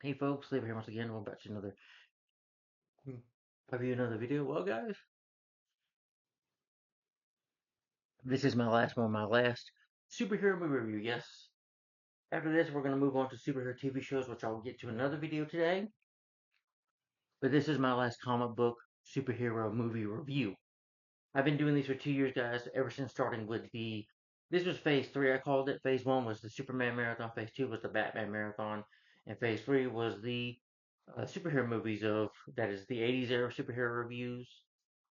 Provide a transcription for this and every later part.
Hey folks, Leave here once again. We're back to another another video. Well, guys, this is my last one, my last superhero movie review. Yes. After this, we're gonna move on to superhero TV shows, which I'll get to another video today. But this is my last comic book superhero movie review. I've been doing these for 2 years, guys. Ever since starting with this was Phase 3. I called it. Phase 1 was the Superman marathon. Phase 2 was the Batman marathon, and Phase 3 was the superhero movies of that is the 80s era superhero reviews,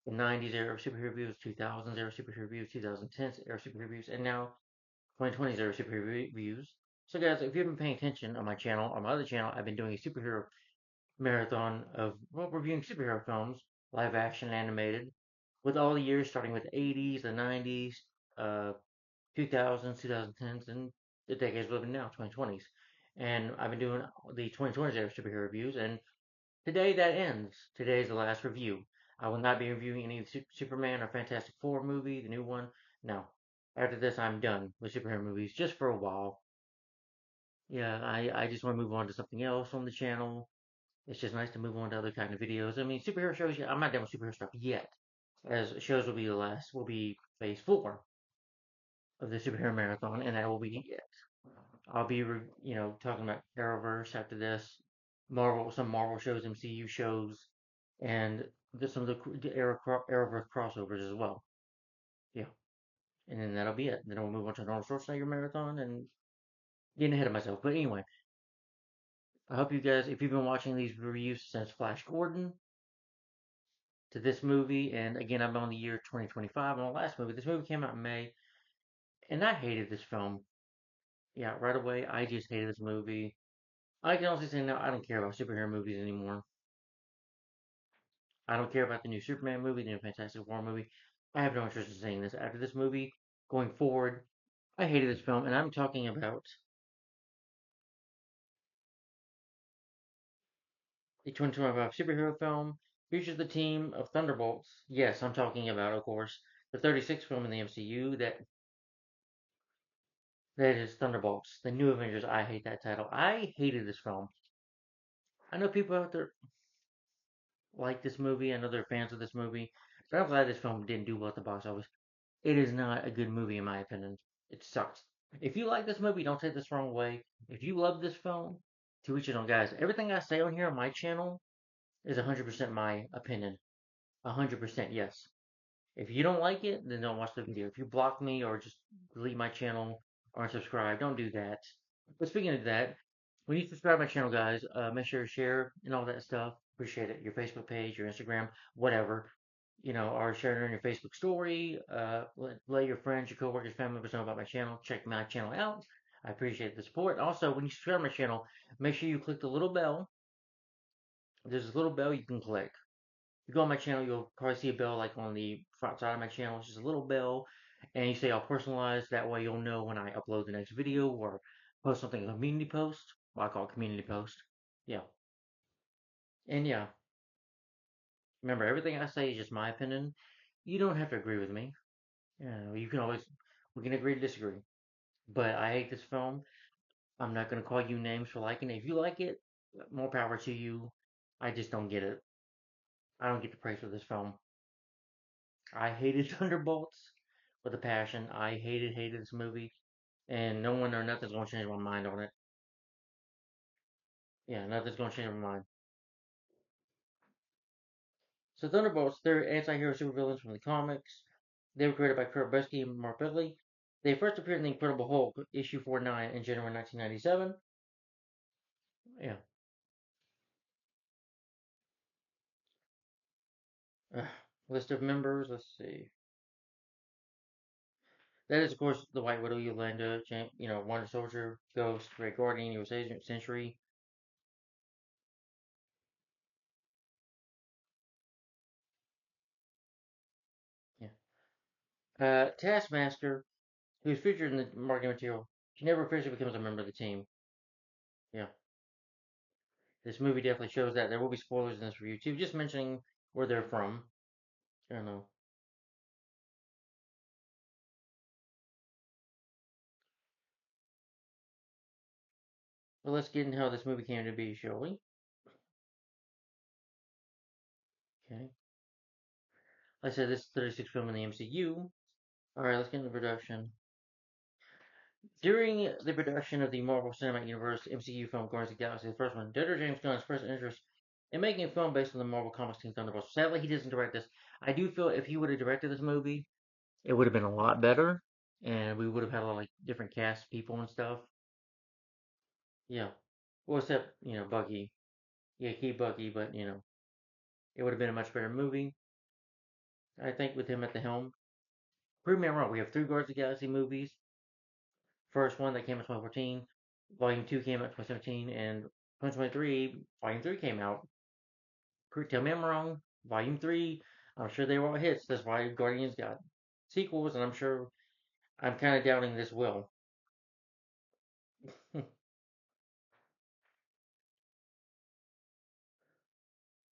the 90s era of superhero reviews, 2000s era superhero reviews, 2010s era superhero reviews, and now 2020s era superhero reviews. So, guys, if you've been paying attention on my channel, on my other channel, I've been doing a superhero marathon of reviewing superhero films, live action, animated, with all the years starting with the 80s, the 90s, 2000s, 2010s, and the decades we're living now, 2020s. And I've been doing the 2020s era superhero reviews, and today that ends. Today is the last review. I will not be reviewing any of the Superman or Fantastic Four movie, the new one. No. After this, I'm done with superhero movies just for a while. Yeah, I just want to move on to something else on the channel. It's just nice to move on to other kind of videos. I mean, superhero shows, I'm not done with superhero stuff yet. As shows will be will be phase 4 of the superhero marathon, and that will be it. I'll be, talking about Arrowverse after this, some Marvel shows, MCU shows, and some of the Arrowverse crossovers as well. Yeah, and then that'll be it. Then I'll move on to the Arnold Schwarzenegger marathon and getting ahead of myself. But anyway, I hope you guys, if you've been watching these reviews since Flash Gordon to this movie, and again, I'm on the year 2025 on the last movie. This movie came out in May, and I hated this film. Yeah, right away, I just hated this movie. I can honestly say now, I don't care about superhero movies anymore. I don't care about the new Superman movie, the new Fantastic Four movie. I have no interest in seeing this. After this movie, going forward, I hated this film, and I'm talking about the 2025 superhero film features the team of Thunderbolts. Yes, I'm talking about, of course, the 36th film in the MCU that is Thunderbolts, the New Avengers. I hate that title. I hated this film. I know people out there like this movie. I know they're fans of this movie, but I'm glad this film didn't do well at the box office. It is not a good movie, in my opinion. It sucks. If you like this movie, don't take this the wrong way. If you love this film, to each his own, guys. Everything I say on here on my channel is 100% my opinion. 100% yes. If you don't like it, then don't watch the video. If you block me or just delete my channel or unsubscribe, don't do that. But speaking of that, when you subscribe to my channel, guys, make sure to share and all that stuff. Appreciate it. Your Facebook page, your Instagram, whatever. Or share it on your Facebook story. Let your friends, your coworkers, family members know about my channel. Check my channel out. I appreciate the support. Also, when you subscribe to my channel, make sure you click the little bell. There's a little bell you can click. If you go on my channel, you'll probably see a bell like on the front side of my channel. It's just a little bell, and you say I'll personalize. That way, you'll know when I upload the next video or post something a community post. Well, I call it community post. Yeah, and yeah, remember everything I say is just my opinion. You don't have to agree with me. You can always we can agree to disagree. But I hate this film. I'm not gonna call you names for liking it. If you like it, more power to you. I just don't get it. I don't get the praise for this film. I hated Thunderbolts with a passion. I hated this movie, and no one or nothing's gonna change my mind on it. Yeah, nothing's gonna change my mind. So Thunderbolts, they're anti-hero supervillains from the comics. They were created by Kurt Busiek and Mark Bagley. They first appeared in the Incredible Hulk issue 49 in January 1997. Yeah. List of members. Let's see. That is, of course, the White Widow, Yolanda, Wonder Soldier, Ghost, Red Guardian, US Agent, Sentry. Yeah. Taskmaster, who is featured in the marketing material, she never officially becomes a member of the team. Yeah. This movie definitely shows that. There will be spoilers in this review, too. Just mentioning where they're from. I don't know. Well, let's get into how this movie came to be, shall we? Okay. Like I said, this is the 36th film in the MCU. Alright, let's get into production. During the production of the Marvel Cinematic Universe MCU film Guardians of the Galaxy, the first one, Director James Gunn expressed interest in making a film based on the Marvel Comics Team Thunderbolts. Sadly, he doesn't direct this. I do feel if he would have directed this movie, it would have been a lot better, and we would have had a lot of like different cast people and stuff. Yeah. Well, except Bucky. Yeah, keep Bucky, but it would have been a much better movie. I think with him at the helm. Prove me wrong. We have three Guardians of the Galaxy movies. First one that came out in 2014, Volume 2 came out in 2017, and 2023, Volume 3 came out. Tell me I'm wrong. Volume 3, I'm sure they were all hits. That's why Guardians got sequels, and I'm kind of doubting this will.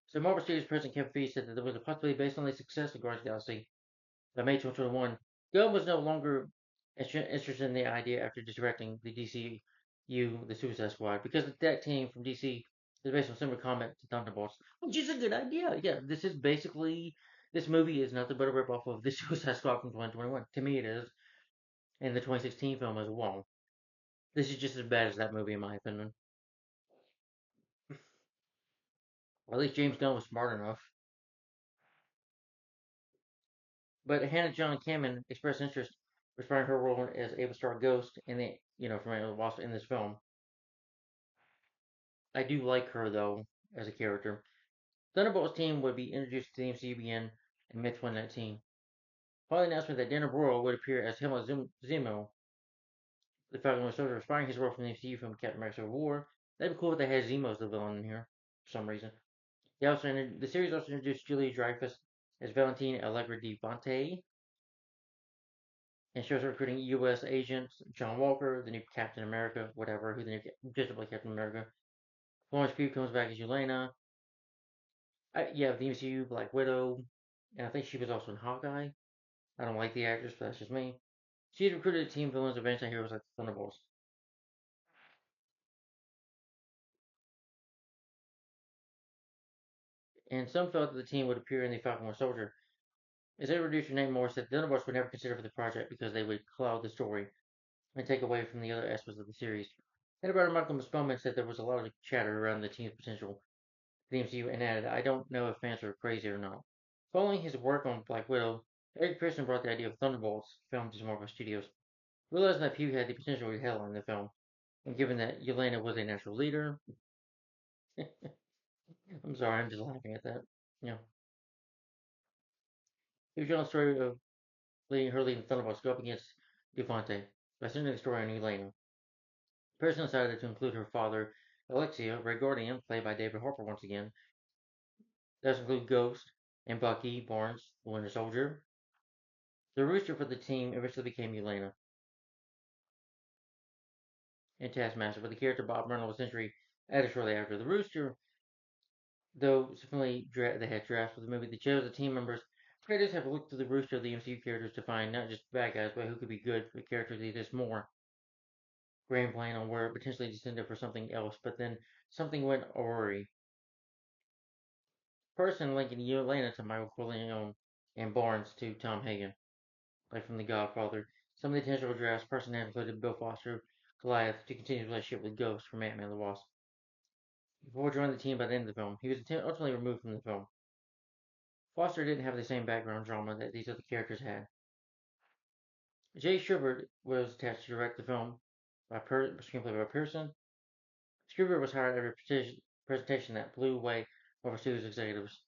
So Marvel Studios president Kevin Feige said that there was a possibility based on the success of Guardians of the Galaxy by May 2021. Gunn was no longer interested in the idea after directing the DCU, The Suicide Squad, because that team from DC is based on similar comment to Thunderbolts, which is a good idea. Yeah, this movie is nothing but a ripoff of The Suicide Squad from 2021. To me, it is, and the 2016 film as well. This is just as bad as that movie, in my opinion. Or at least James Gunn was smart enough. But Hannah John Kamen expressed interest responding to her role as Ava Star Ghost in from Wasp in this film. I do like her though as a character. Thunderbolts team would be introduced to the MCU again in mid 2019. Following the announcement that Dana Brühl would appear as Hemel Zemo, the Falcon Winter Soldier, inspiring his role from the MCU film Captain America: Civil War. That'd be cool if they had Zemo as the villain in here for some reason. The series also introduced Julia Dreyfus as Valentine Allegra de Fonte, and shows her recruiting U.S. agents John Walker, the new Captain America, whatever, who the new just like Captain America. Florence Pugh comes back as Yelena. Yeah, the MCU, Black Widow, and I think she was also in Hawkeye. I don't like the actress, but that's just me. She had recruited a team of villains of anti-heroes like the Thunderbolts. And some felt that the team would appear in the Falcon Winter Soldier. As they reduced her name more, said the Thunderbolts would never consider for the project because they would cloud the story and take away from the other aspects of the series. Head writer Michael Spellman said there was a lot of chatter around the team's potential for the MCU and added, I don't know if fans are crazy or not. Following his work on Black Widow, Eric Pearson brought the idea of Thunderbolts film to Marvel Studios, realizing that Pugh had the potential to hell in the film, and given that Yelena was a natural leader, I'm sorry, I'm just laughing at that. You know, he was telling the story of leading Thunderbolts go up against Defonte by centering the story on Yelena. Pearson decided to include her father, Alexia, Red Guardian, played by David Harper once again. Those include Ghost and Bucky Barnes, the Winter Soldier. The rooster for the team eventually became Yelena and Taskmaster, but the character Bob Reynolds was century added shortly after. The rooster, though subsequently they had drafts for the movie, they chose the team members. Creators have looked to the rooster of the MCU characters to find not just bad guys, but who could be good for characters that exist more. Grand plan on where it potentially descended for something else, but then something went awry. Person linking Yelena to Michael Corleone and Barnes to Tom Hagen, like from The Godfather. Some of the potential drafts person had included Bill Foster, Goliath, to continue his relationship with Ghost from Ant-Man the Wasp. Before joining the team by the end of the film, he was ultimately removed from the film. Foster didn't have the same background drama that these other characters had. Jay Schubert was attached to direct the film by screenplay by Pearson. Schubert was hired at a presentation that blew away Marvel Studios executives.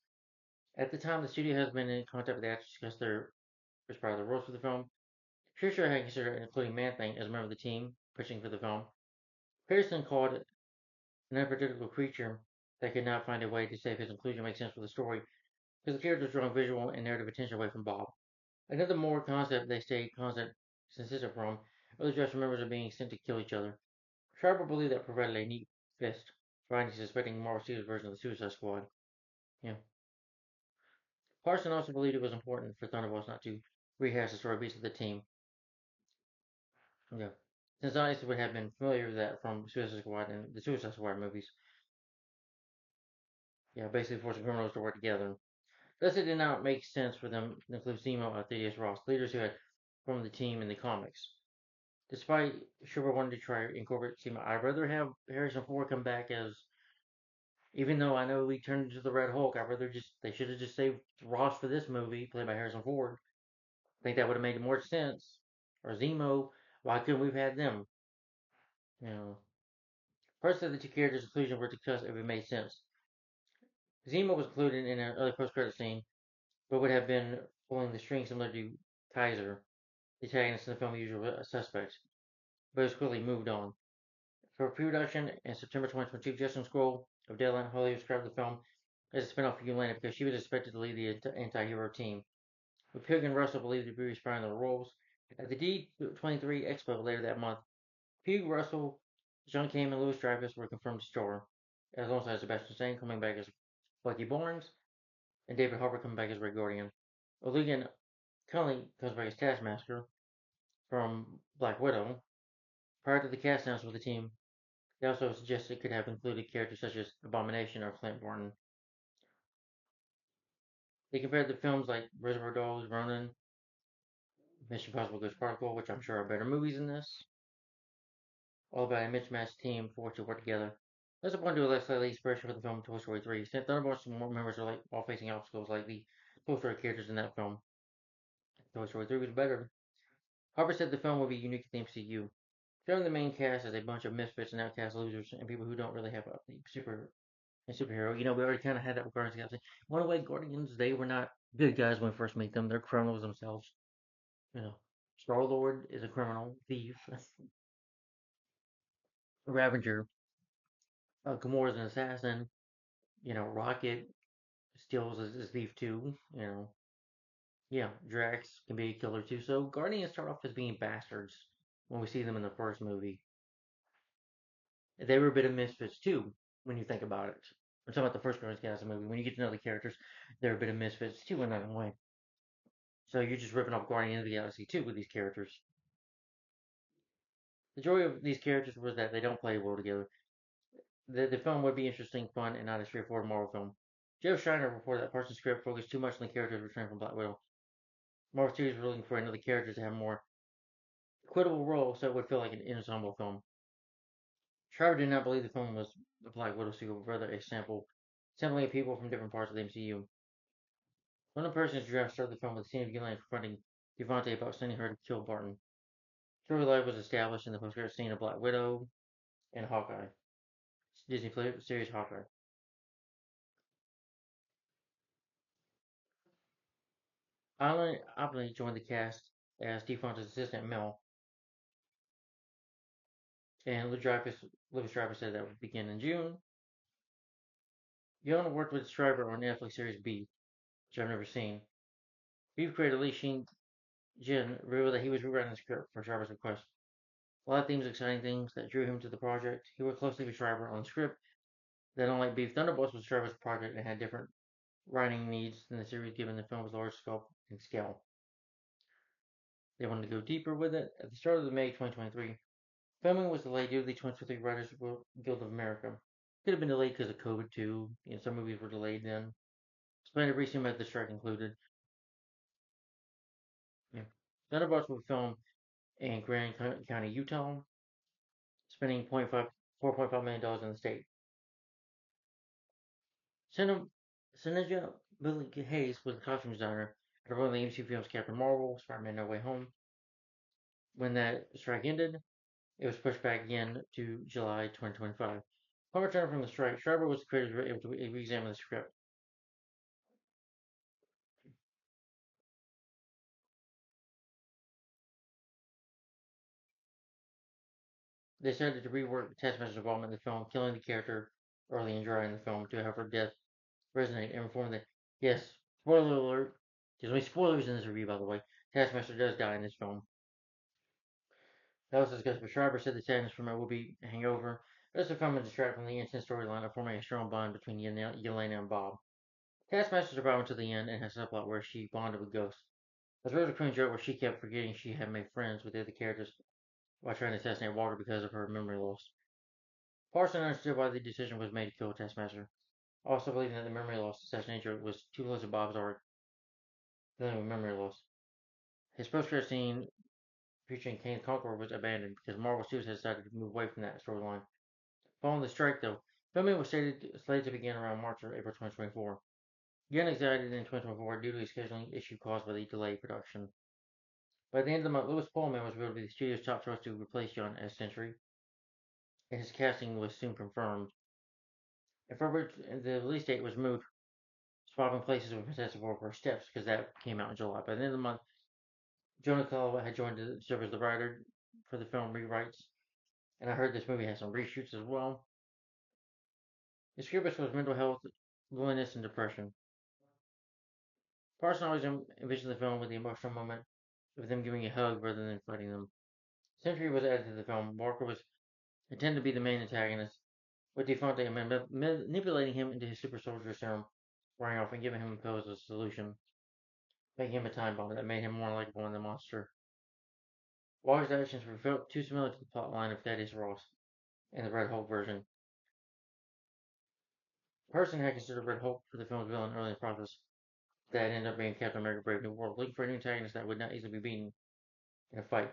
At the time, the studio has been in contact with the actors to discuss their respective roles for the film. Schuster had considered including Man-Thing as a member of the team pushing for the film. Pearson called it an unpredictable creature that could not find a way to save his inclusion make sense for the story, because the character was drawing visual and narrative attention away from Bob. Another more concept they stayed consistent from, other drafts members are being sent to kill each other. Sharper believed that provided a neat fist, finding suspecting Marvel Studios' version of the Suicide Squad. Yeah. Parson also believed it was important for Thunderbolts not to rehash the story beats of the team. Yeah. since I would have been familiar with that from Suicide Squad and the Suicide Squad movies. Yeah, basically forcing criminals to work together. Thus, it did not make sense for them to include Zemo and Thaddeus Ross, leaders who had formed the team in the comics. Despite Schreiber wanting to try to incorporate Zemo, I'd rather have Harrison Ford come back as, even though I know he turned into the Red Hulk, I'd rather just, they should have just saved Ross for this movie, played by Harrison Ford. I think that would have made more sense. Or Zemo, why couldn't we have had them? You know, parts of the two characters' inclusion were discussed if it made sense. Zemo was included in an early post-credit scene, but would have been pulling the string similar to Kaiser, the antagonist in the film Usual Suspects, but was quickly moved on. For pre-production in September 2022, Justin Scroll of Deadline Hollywood described the film as a spin-off of Yelena because she was expected to lead the anti-hero team, with Pugh and Russell believed to be respiring their roles. At the D23 Expo later that month, Pugh, Russell, John Cam, and Louis Dreyfus were confirmed to star, alongside Sebastian Stan coming back as Bucky Barnes, and David Harbour coming back as Red Guardian. O'Legan Cully comes back as Taskmaster from Black Widow. Prior to the cast announcement with the team, they also suggested it could have included characters such as Abomination or Clint Barton. They compared the films like Reservoir Dogs, Ronin, Mission Impossible Ghost Protocol, which I'm sure are better movies than this, all about a mismatched team forced to work together. There's a point to a slightly inspiration for the film Toy Story 3. Since Thunderbolts members are like while facing obstacles like the Toy Story characters in that film, Toy Story 3 was better. Harper said the film would be unique to the MCU, showing the main cast as a bunch of misfits and outcast losers and people who don't really have a superhero. You know, we already kind of had that with Guardians of the Galaxy. One way, Guardians, they were not good guys when we first meet them. They're criminals themselves. You know, Star Lord is a criminal, thief, Ravager. Gamora is an assassin. You know, Rocket steals as a thief too. You know, yeah, Drax can be a killer too. So Guardians start off as being bastards when we see them in the first movie. They were a bit of misfits too, when you think about it. I'm talking about the first Guardians of the Galaxy movie. When you get to know the characters, they're a bit of misfits too in that way. So you're just ripping off Guardians of the Galaxy too with these characters. The joy of these characters was that they don't play well together. The film would be interesting, fun, and not a straightforward Marvel film. Joe Shiner reported that Parsons' script focused too much on the characters returning from Black Widow. Marvel Studios were looking for another character to have a more equitable role so it would feel like an ensemble film. Shriver did not believe the film was the Black Widow sequel, but rather a sampling of people from different parts of the MCU. One of the person's draft started the film with a scene of Yelena confronting Devante about sending her to kill Barton. Storyline was established in the post-credit scene of Black Widow and Hawkeye, Disney series Hawkeye. Oddly joined the cast as Defonta's assistant Mel, and Louis Dreyfus said that would begin in June. Young worked with Schreiber on Netflix series Beef, which I've never seen. Beef creator Lee Sheen Jin revealed that he was rewriting the script for Schreiber's request. A lot of themes, exciting things that drew him to the project. He worked closely with Schreiber on the script that, unlike Beef, Thunderbolts was Schreiber's project and had different writing needs than the series given the film's large scope and scale. They wanted to go deeper with it. At the start of May 2023, filming was delayed due to the 2023 Writers Guild of America. Could have been delayed because of COVID too. You know, some movies were delayed then. Splendid resume at the strike included. Yeah. Thunderbolts will film in Grand County, Utah, spending $4.5 million in the state. Synergia Billy Hayes was the costume designer for one of the MCU films Captain Marvel, Spider-Man No Way Home. When that strike ended, it was pushed back again to July 2025. Upon return from the strike, Schreiber was the creator able to re-examine the script. They decided to rework Taskmaster's involvement in the film, killing the character early and dry in the film to have her death resonate and inform that, yes, spoiler alert, there's only spoilers in this review, by the way, Taskmaster does die in this film. That was discussed, but Schreiber said the sadness from it will be a hangover. This will come and distract from the intense storyline of forming a strong bond between Yelena and Bob. Taskmaster survived until the end and has a subplot where she bonded with Ghost. As well as a recurring joke where she kept forgetting she had made friends with the other characters. while trying to assassinate Walker because of her memory loss. Parson understood why the decision was made to kill Taskmaster, also believing that the memory loss assassination was too close to Bob's arc, dealing with memory loss. His post-credit scene featuring Kane the Conqueror was abandoned because Marvel Studios had decided to move away from that storyline. Following the strike, though, filming was slated to begin around March or April 2024. Again excited in 2024 due to a scheduling issue caused by the delayed production. By the end of the month, Louis Pullman was revealed to be the studio's top choice to replace John as Sentry, and his casting was soon confirmed. In February, the release date was moved, swapping places with Fantastic Four for Steps because that came out in July. By the end of the month, Jonah Caldwell had joined to serve as the writer for the film rewrites, and I heard this movie has some reshoots as well. The script was mental health, loneliness, and depression. Parson always envisioned the film with the emotional moment of them giving a hug rather than fighting them. Sentry was added to the film. Walker was intended to be the main antagonist, with DeFonte manipulating him into his super soldier serum, wearing off and giving him pills as a solution, making him a time bomb that made him more likable than the monster. Walker's actions were felt too similar to the plotline of Thaddeus Ross in the Red Hulk version. Person had considered Red Hulk for the film's villain early in the process. That ended up being Captain America Brave New World, looking for a new antagonist that would not easily be beaten in a fight.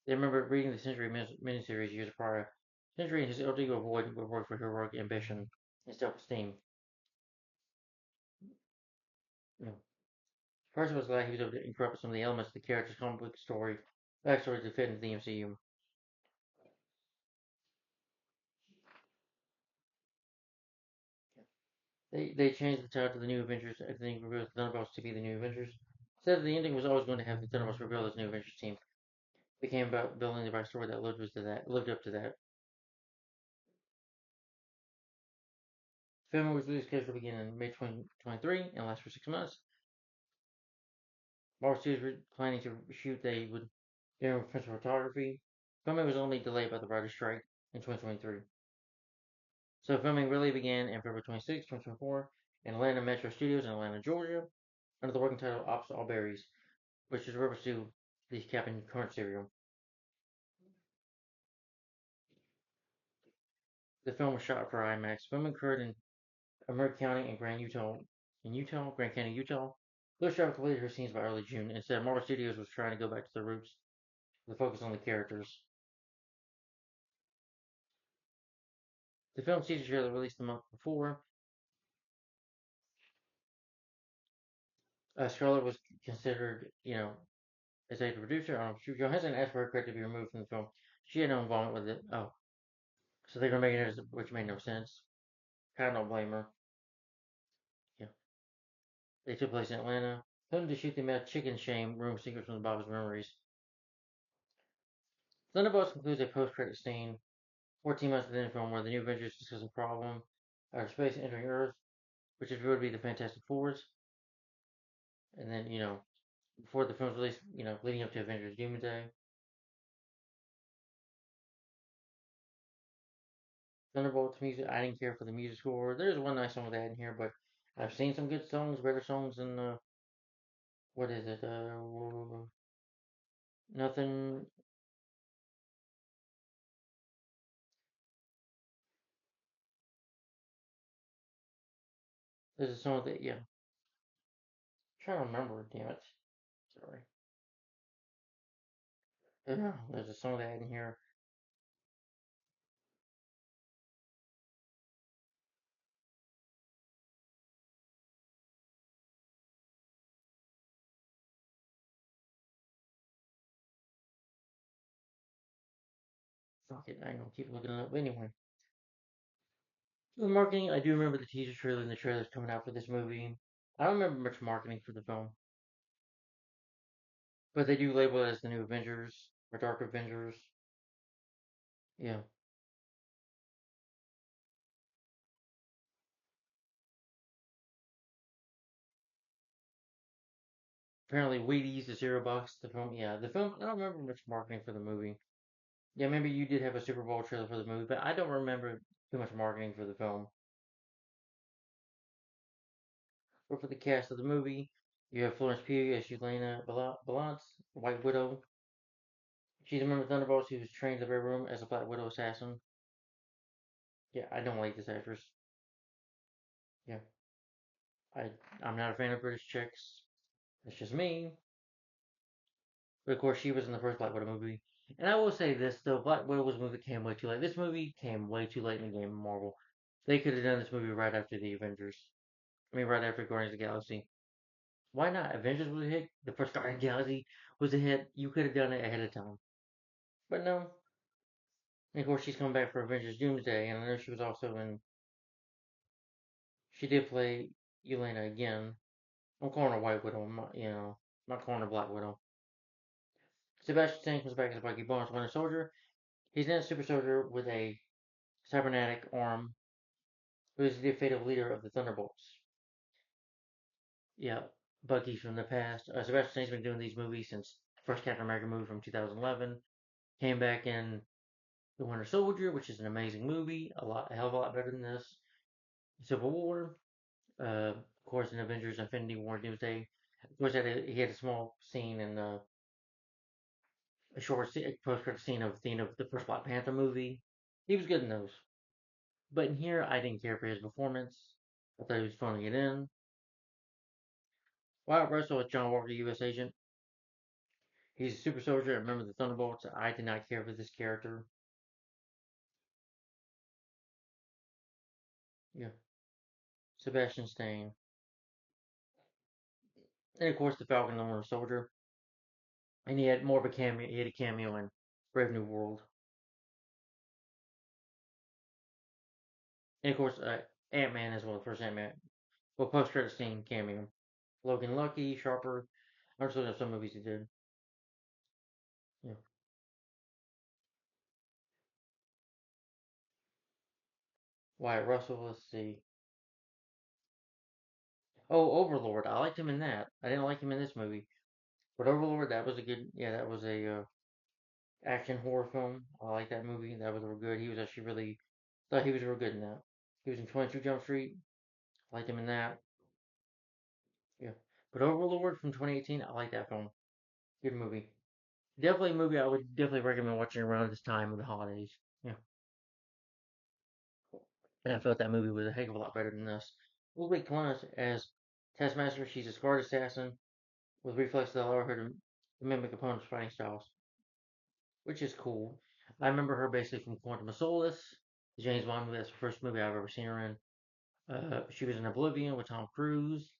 They remember reading the Century miniseries years prior. Century and his alter ego Void would work for heroic ambition and self-esteem. You know, Person was glad he was able to incorporate some of the elements of the character's comic book story backstory to fit into the MCU. They changed the title to the New Avengers. I think revealed the Thunderbolts to be the New Avengers. Said that the ending was always going to have the Thunderbolts revealed as New Avengers team. It became about building the right story that lived up to that. Filming was released scheduled to begin in May 2023 and last for 6 months. Marvel Studios were planning to shoot they would begin with principal photography. Filming was only delayed by the writer's strike in 2023. So filming really began on February 26, 2024 in Atlanta Metro Studios in Atlanta, Georgia, under the working title Opposite All Berries, which is a reference to the Captain Crunch cereal. The film was shot for IMAX. Filming occurred in American County and Grand Canyon, Utah. Lewis Travis completed her scenes by early June. Instead, Marvel Studios was trying to go back to their roots, with a focus on the characters. The film's teaser trailer released the month before. Scarlett was considered, as a producer. Johansson asked for her credit to be removed from the film. She had no involvement with it. Oh, so they're gonna make it, which made no sense. Kind of don't blame her. Yeah, they took place in Atlanta. Filmed to shoot the Mad Chicken Shame room sequence from Bob's memories. Thunderbolts concludes a post-credit scene 14 months within the film where the New Avengers discuss a problem outer space entering Earth, which is revealed to be the Fantastic Fours. And then, before the film's release, leading up to Avengers Doomsday. Thunderbolts music, I didn't care for the music score. There's one nice song with that in here, but I've seen some good songs, better songs than, what is it? Nothing. There's a song that, yeah. I'm trying to remember, damn it. Sorry. Yeah, there's a song that in here. Fuck it, I ain't gonna keep looking it up anyway. The marketing, I do remember the teaser trailer and the trailers coming out for this movie. I don't remember much marketing for the film, but they do label it as the New Avengers or Dark Avengers. Yeah. Apparently, Wheaties, the cereal box, the film. Yeah, the film. I don't remember much marketing for the movie. Yeah, maybe you did have a Super Bowl trailer for the movie, but I don't remember too much marketing for the film. But for the cast of the movie, you have Florence Pugh as Yelena Balance, White Widow. She's a member of Thunderbolts who was trained in the Red Room as a Black Widow assassin. Yeah, I don't like this actress. Yeah, I I'm not a fan of British chicks. That's just me. But of course, she was in the first Black Widow movie. And I will say this though, Black Widow's movie came way too late. This movie came way too late in the game of Marvel. They could have done this movie right after the Avengers. I mean, right after Guardians of the Galaxy. Why not? Avengers was a hit. The first Guardians of the Galaxy was a hit. You could have done it ahead of time. But no. And of course, she's coming back for Avengers Doomsday, and I know she was also in. She did play Yelena again. I'm calling her White Widow. I'm not calling her Black Widow. Sebastian Stan comes back as Bucky Barnes, Winter Soldier. He's then a super soldier with a cybernetic arm, who is the fatal leader of the Thunderbolts. Yeah, Bucky's from the past. Sebastian Stan's been doing these movies since the first Captain America movie from 2011. Came back in The Winter Soldier, which is an amazing movie, a hell of a lot better than this. Civil War, of course, in Avengers: Infinity War, Doomsday. Of course, he had a small scene in a short post-credit scene of the first Black Panther movie. He was good in those, but in here, I didn't care for his performance. I thought he was phoning it in. Wyatt Russell as John Walker, U.S. agent. He's a super soldier. I remember the Thunderbolts. I did not care for this character. Yeah, Sebastian Stan, and of course the Falcon and the Winter Soldier. And he had more of a cameo. He had a cameo in Brave New World, and of course Ant Man as well. The first Ant Man. Well, post credit scene cameo. Logan Lucky, Sharper. I'm just looking at some movies he did. Yeah. Wyatt Russell. Let's see. Oh, Overlord. I liked him in that. I didn't like him in this movie, but Overlord. That was a good. Yeah, that was a action horror film. I like that movie. That was real good. He was actually really. Thought he was real good in that. He was in 22 Jump Street. I liked him in that. Yeah. But Overlord from 2018. I like that film. Good movie. Definitely a movie I would definitely recommend watching around this time of the holidays. Yeah. And I felt that movie was a heck of a lot better than this. Ulrich Clemens as Taskmaster. She's a scarred assassin with reflexes that allow her to mimic opponents' fighting styles, which is cool. I remember her basically from Quantum of Solace, the James Bond movie. That's the first movie I've ever seen her in. She was in Oblivion with Tom Cruise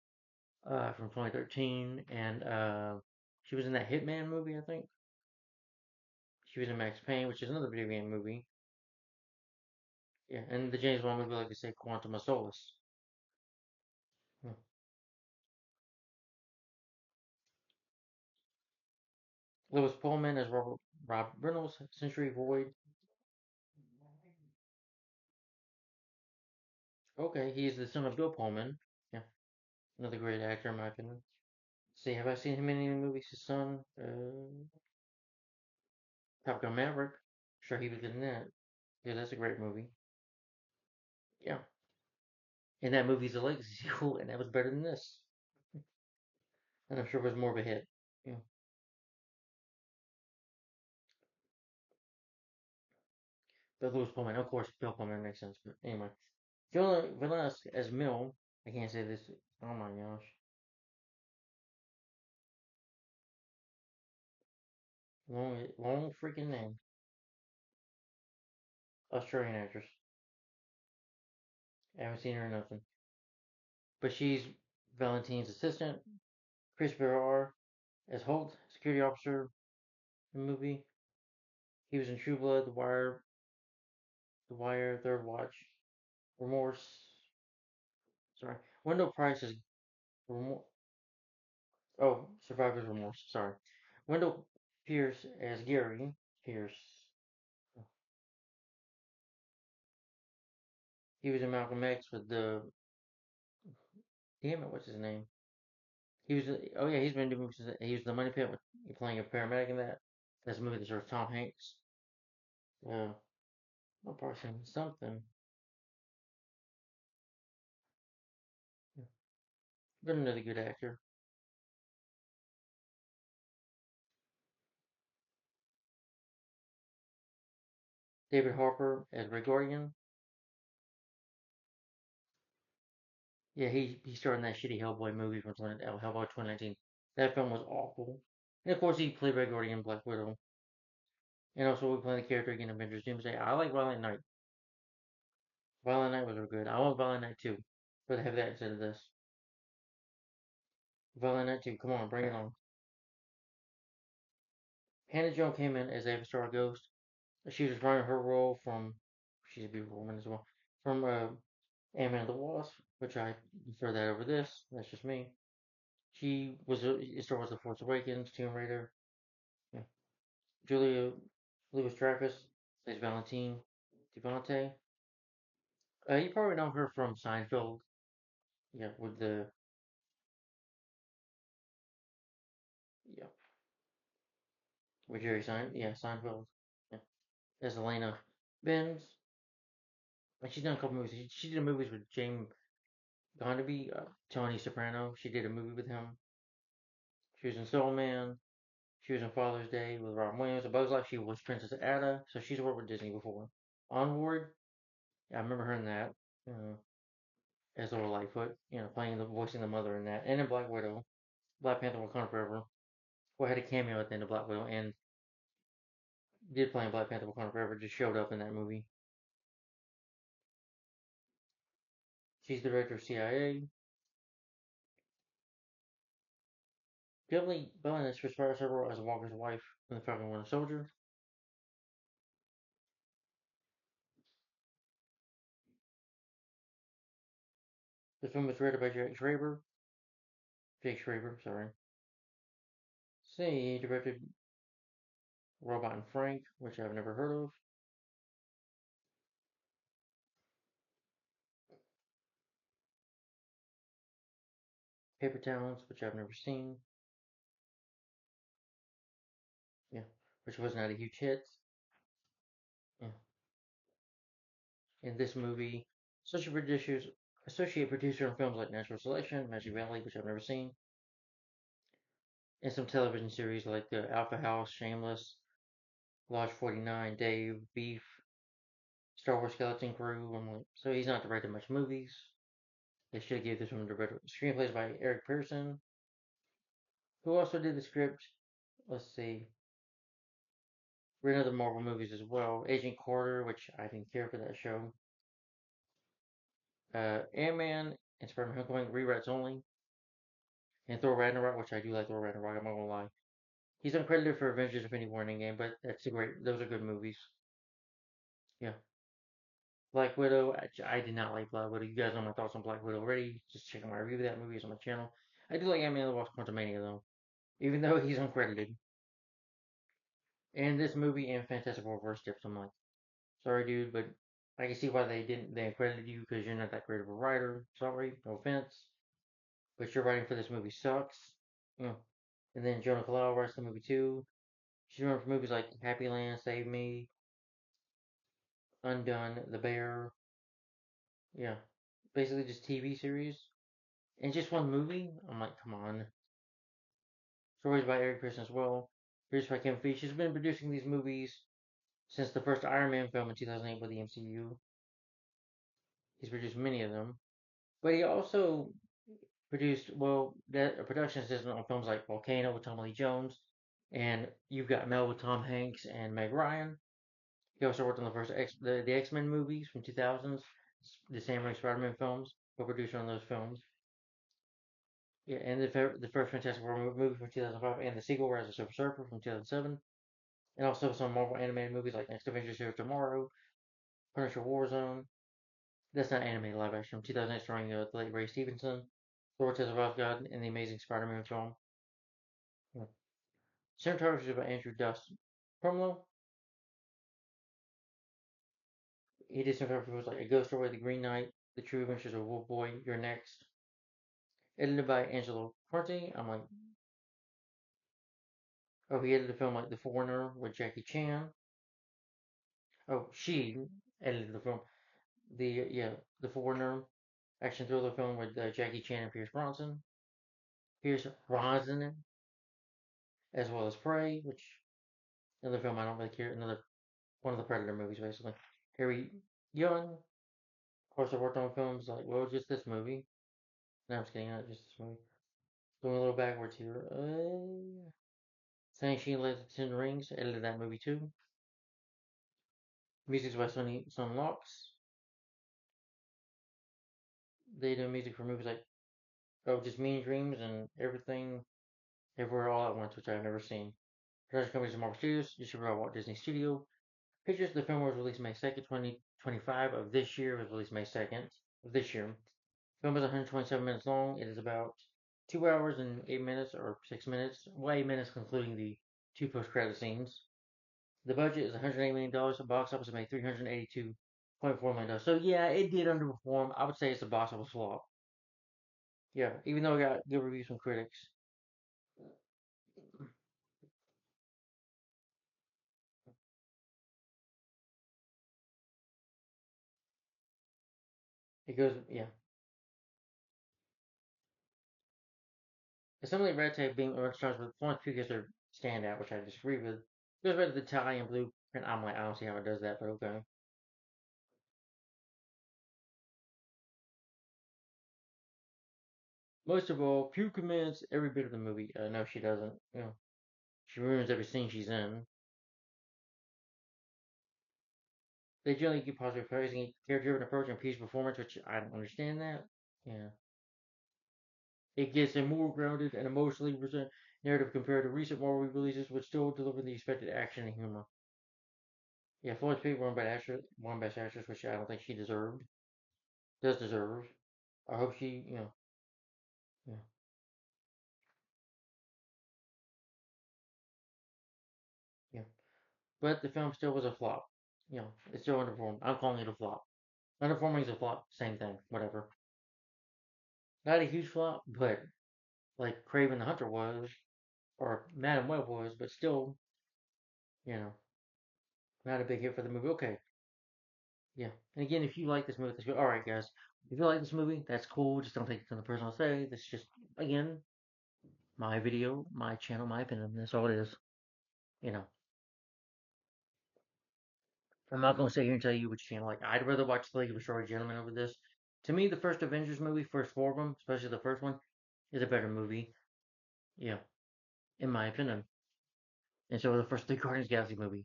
from 2013, and she was in that Hitman movie, I think. She was in Max Payne, which is another video game movie. Yeah, and the James Bond movie, like I say, Quantum of Solace. Hmm. Lewis Pullman as Rob Reynolds, Century Void. Okay, he's the son of Bill Pullman. Yeah, another great actor in my opinion. See, have I seen him in any movies? His son, Top Gun Maverick. Sure, he was good in that. Yeah, that's a great movie. Yeah, and that movie's a legacy sequel, and that was better than this. And I'm sure it was more of a hit. Yeah, but Lewis Pullman, of course, Bill Pullman makes sense. But anyway, Jonah Villas as Mill. I can't say this. Oh my gosh, long freaking name. Australian actress. I haven't seen her in nothing. But she's Valentine's assistant. Chris Berrar as Holt, security officer in the movie. He was in True Blood, The Wire, Third Watch, Remorse. Sorry, Wendell Price is Remorse. Oh, Survivor's Remorse. Sorry, Wendell Pierce as Gary Pierce. He was in Malcolm X with the. Damn it, what's his name? He was. Oh yeah, he's been doing movies. He was in the Money Pit with playing a paramedic in that. That's a movie that stars Tom Hanks. Yeah, I'm probably saying something. Yeah. But another good actor. David Harper as Ray Guardian. Yeah, he starred in that shitty Hellboy movie from Hellboy 2019. That film was awful. And of course, he played Red Guardian in Black Widow. And also, we play the character again in Avengers Doomsday. I like Violent Night. Violent Night was real good. I want Violent Night 2. But have that instead of this. Violent Night 2, come on, bring it on. Hannah Jones came in as Ava Star Ghost. She was running her role from. She's a beautiful woman as well. From Ant-Man and the Wasp, which I prefer that over this. That's just me. She was Star Wars: The Force Awakens, Tomb Raider. Yeah. Julia Louis-Dreyfus plays Valentine Devante. You probably know her from Seinfeld. Yeah, with the yeah with Seinfeld. Yeah, as Elena Benz. And she's done a couple movies. She did movies with James Gondaby, Tony Soprano. She did a movie with him. She was in Soul Man. She was in Father's Day with Robin Williams. A Bug's Life, she was Princess Ada. So she's worked with Disney before. Onward, yeah, I remember her in that. Uh, as Laura Lightfoot, playing voicing the mother in that, and in Black Widow, Black Panther: Wakanda Forever. Well, had a cameo at the end of Black Widow, and did play in Black Panther: Wakanda Forever. Just showed up in that movie. She's the director of CIA. Definitely Bellin has responded several as Walker's wife in the Falcon Winter Soldier. The film was directed by Jake Schreiber. Jake Schreiber, sorry. See, he directed Robot and Frank, which I've never heard of. Paper Towns, which I've never seen. Yeah, which was not a huge hit. Yeah. In this movie, associate producer on films like Natural Selection, Magic Valley, which I've never seen, and some television series like the Alpha House, Shameless, Lodge 49, Dave, Beef, Star Wars Skeleton Crew. I'm like, so he's not directed much movies. They should have gave this one director. Screenplays by Eric Pearson, who also did the script. Let's see, for another Marvel movies as well. Agent Carter, which I didn't care for that show. Ant-Man and Spider-Man Homecoming rewrites only, and Thor Ragnarok, which I do like Thor Ragnarok. I'm not gonna lie. He's uncredited for Avengers: Infinity War and Endgame, but that's a great. Those are good movies. Yeah. Black Widow. I did not like Black Widow. You guys know my thoughts on Black Widow already. Just check out my review of that movie. It's on my channel. I do like Ant-Man and the Wasp: Quantumania though, even though he's uncredited. And this movie and Fantastic Four First Steps. I'm like, sorry, dude, but I can see why they uncredited you because you're not that great of a writer. Sorry, no offense, but your writing for this movie sucks. Yeah. And then Jonah Kalal writes the movie too. She's known for movies like Happy Land, Save Me, Undone, The Bear. Yeah, basically just TV series and just one movie. I'm like, come on. Stories by Eric Pearson as well. Produced by Kevin Feige. He's been producing these movies since the first Iron Man film in 2008 with the MCU. He's produced many of them, but he also produced that a production assistant on films like Volcano with Tommy Lee Jones, and You've Got Mel with Tom Hanks and Meg Ryan. He also worked on the first the X-Men movies from 2000s, the Sam Raimi Spider-Man films. Co-producer on those films. Yeah, and the first Fantastic Four movie from 2005, and the sequel Rise of Silver Surfer from 2007, and also some Marvel animated movies like Next Avengers Here Tomorrow, Punisher Warzone. That's not animated live action. 2008, starring the late Ray Stevenson, Thor: Tales of Asgard, and the Amazing Spider-Man film. Yeah. Cinematography is by Andrew Dustin. Promo. He did cinematography for like A Ghost Story, The Green Knight, The True Adventures of Wolf Boy, You're Next. Edited by Angelo Corti. I'm like, oh, he edited the film like The Foreigner with Jackie Chan. Oh, she edited the film. The Foreigner action thriller film with Jackie Chan and Pierce Bronson. Pierce Brosnan, as well as Prey, which another film I don't really care. Another one of the Predator movies, basically. Harry Young, of course, I worked on films like, well, just this movie. No, I'm just kidding, not just this movie. Going a little backwards here. Shang-Chi Legend of the Ten Rings, edited that movie too. Music's by Son Locks. They do music for movies like, oh, just Mean Dreams and Everything, Everywhere All at Once, which I've never seen. Production companies are Marvel Studios, distributed by Walt Disney Studio. Pictures of the film was released May 2nd, 2025 of this year. It was released May 2nd of this year. The film is 127 minutes long. It is about 2 hours and 8 minutes or 6 minutes. Well, 8 minutes including the two post-credit scenes. The budget is $180 million. The box office made $382.4 million. So yeah, it did underperform. I would say it's a box office flop. Yeah, even though it got good reviews from critics. It goes, yeah. Assembly red tape being orange stars with Florence Pugh gets their standout, which I disagree with. It goes back to the Italian blueprint. I'm like, I don't see how it does that, but okay. Most of all, Pugh commands every bit of the movie. No, she doesn't. You know, she ruins every scene she's in. They generally keep positive praising a character-driven approach and Pugh's performance, which I don't understand that. Yeah. It gets a more grounded and emotionally present narrative compared to recent Marvel releases, which still deliver the expected action and humor. Yeah, Florence Pugh won Best Actress, which I don't think she deserved. Does deserve. I hope she, yeah, yeah. But the film still was a flop. It's still underperformed. I'm calling it a flop. Underperforming is a flop. Same thing. Whatever. Not a huge flop, but like Craven the Hunter was, or Madam Web was, but still, you know, not a big hit for the movie. Okay, yeah. And again, if you like this movie, that's good. All right, guys. If you like this movie, that's cool. Just don't take it to the personal say. This is just again my video, my channel, my opinion. That's all it is. You know, I'm not gonna sit here and tell you which channel. Like, I'd rather watch The League of Extraordinary Gentlemen over this. To me, the first Avengers movie, first four of them, especially the first one, is a better movie. Yeah, in my opinion. And so the first three Guardians of the Galaxy movie,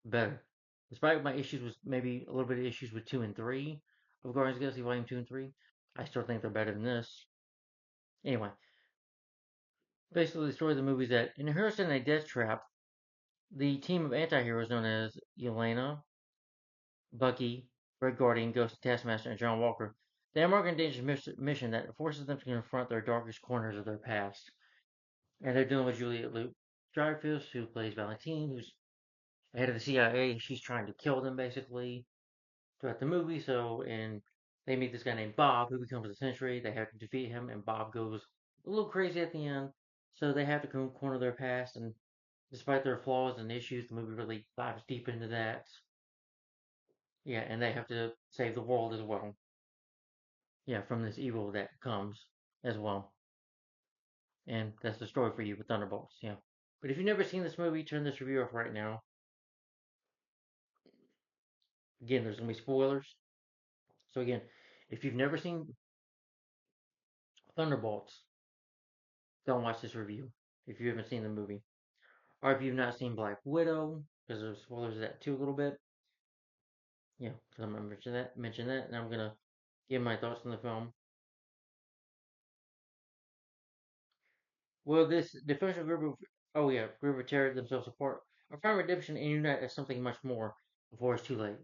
better. Despite my issues with maybe a little bit of issues with two and three of Guardians of the Galaxy Volume 2 and 3, I still think they're better than this. Anyway, basically the story of the movie is that in a Harrison and a death trap, the team of anti-heroes known as Yelena, Bucky, Red Guardian, Ghost, Taskmaster, and John Walker, they embark on a dangerous mission that forces them to confront their darkest corners of their past. And they're dealing with Juliet Luke Dreyfus, who plays Valentine, who's head of the CIA. She's trying to kill them, basically, throughout the movie. So, and they meet this guy named Bob, who becomes the Sentry. They have to defeat him, and Bob goes a little crazy at the end. So they have to corner their past, and despite their flaws and issues, the movie really dives deep into that. Yeah, and they have to save the world as well. Yeah, from this evil that comes as well. And that's the story for you with Thunderbolts. Yeah. But if you've never seen this movie, turn this review off right now. Again, there's gonna be spoilers. So again, if you've never seen Thunderbolts, don't watch this review. If you haven't seen the movie, or if you've not seen Black Widow, because there's spoilers of that too a little bit. Yeah, because I'm gonna mention that, and I'm gonna give my thoughts on the film. Will this defensive group of tear themselves apart, or find redemption and unite as something much more before it's too late?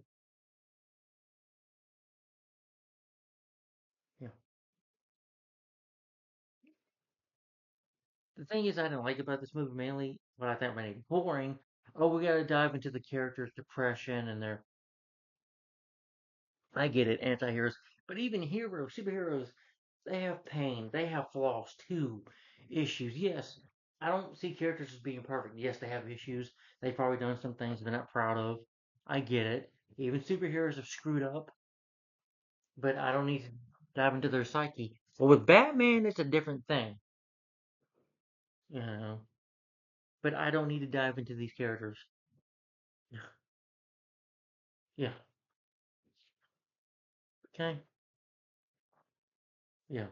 Yeah. The thing is, I didn't like about this movie mainly what I thought made it boring. Oh, we got to dive into the characters' depression and their. I get it, anti-heroes, but even heroes, superheroes, they have pain, they have flaws too, issues. Yes, I don't see characters as being perfect. Yes, they have issues. They've probably done some things they're not proud of. I get it. Even superheroes have screwed up, but I don't need to dive into their psyche. But with Batman, it's a different thing, you know. But I don't need to dive into these characters. Yeah. Okay. Yeah.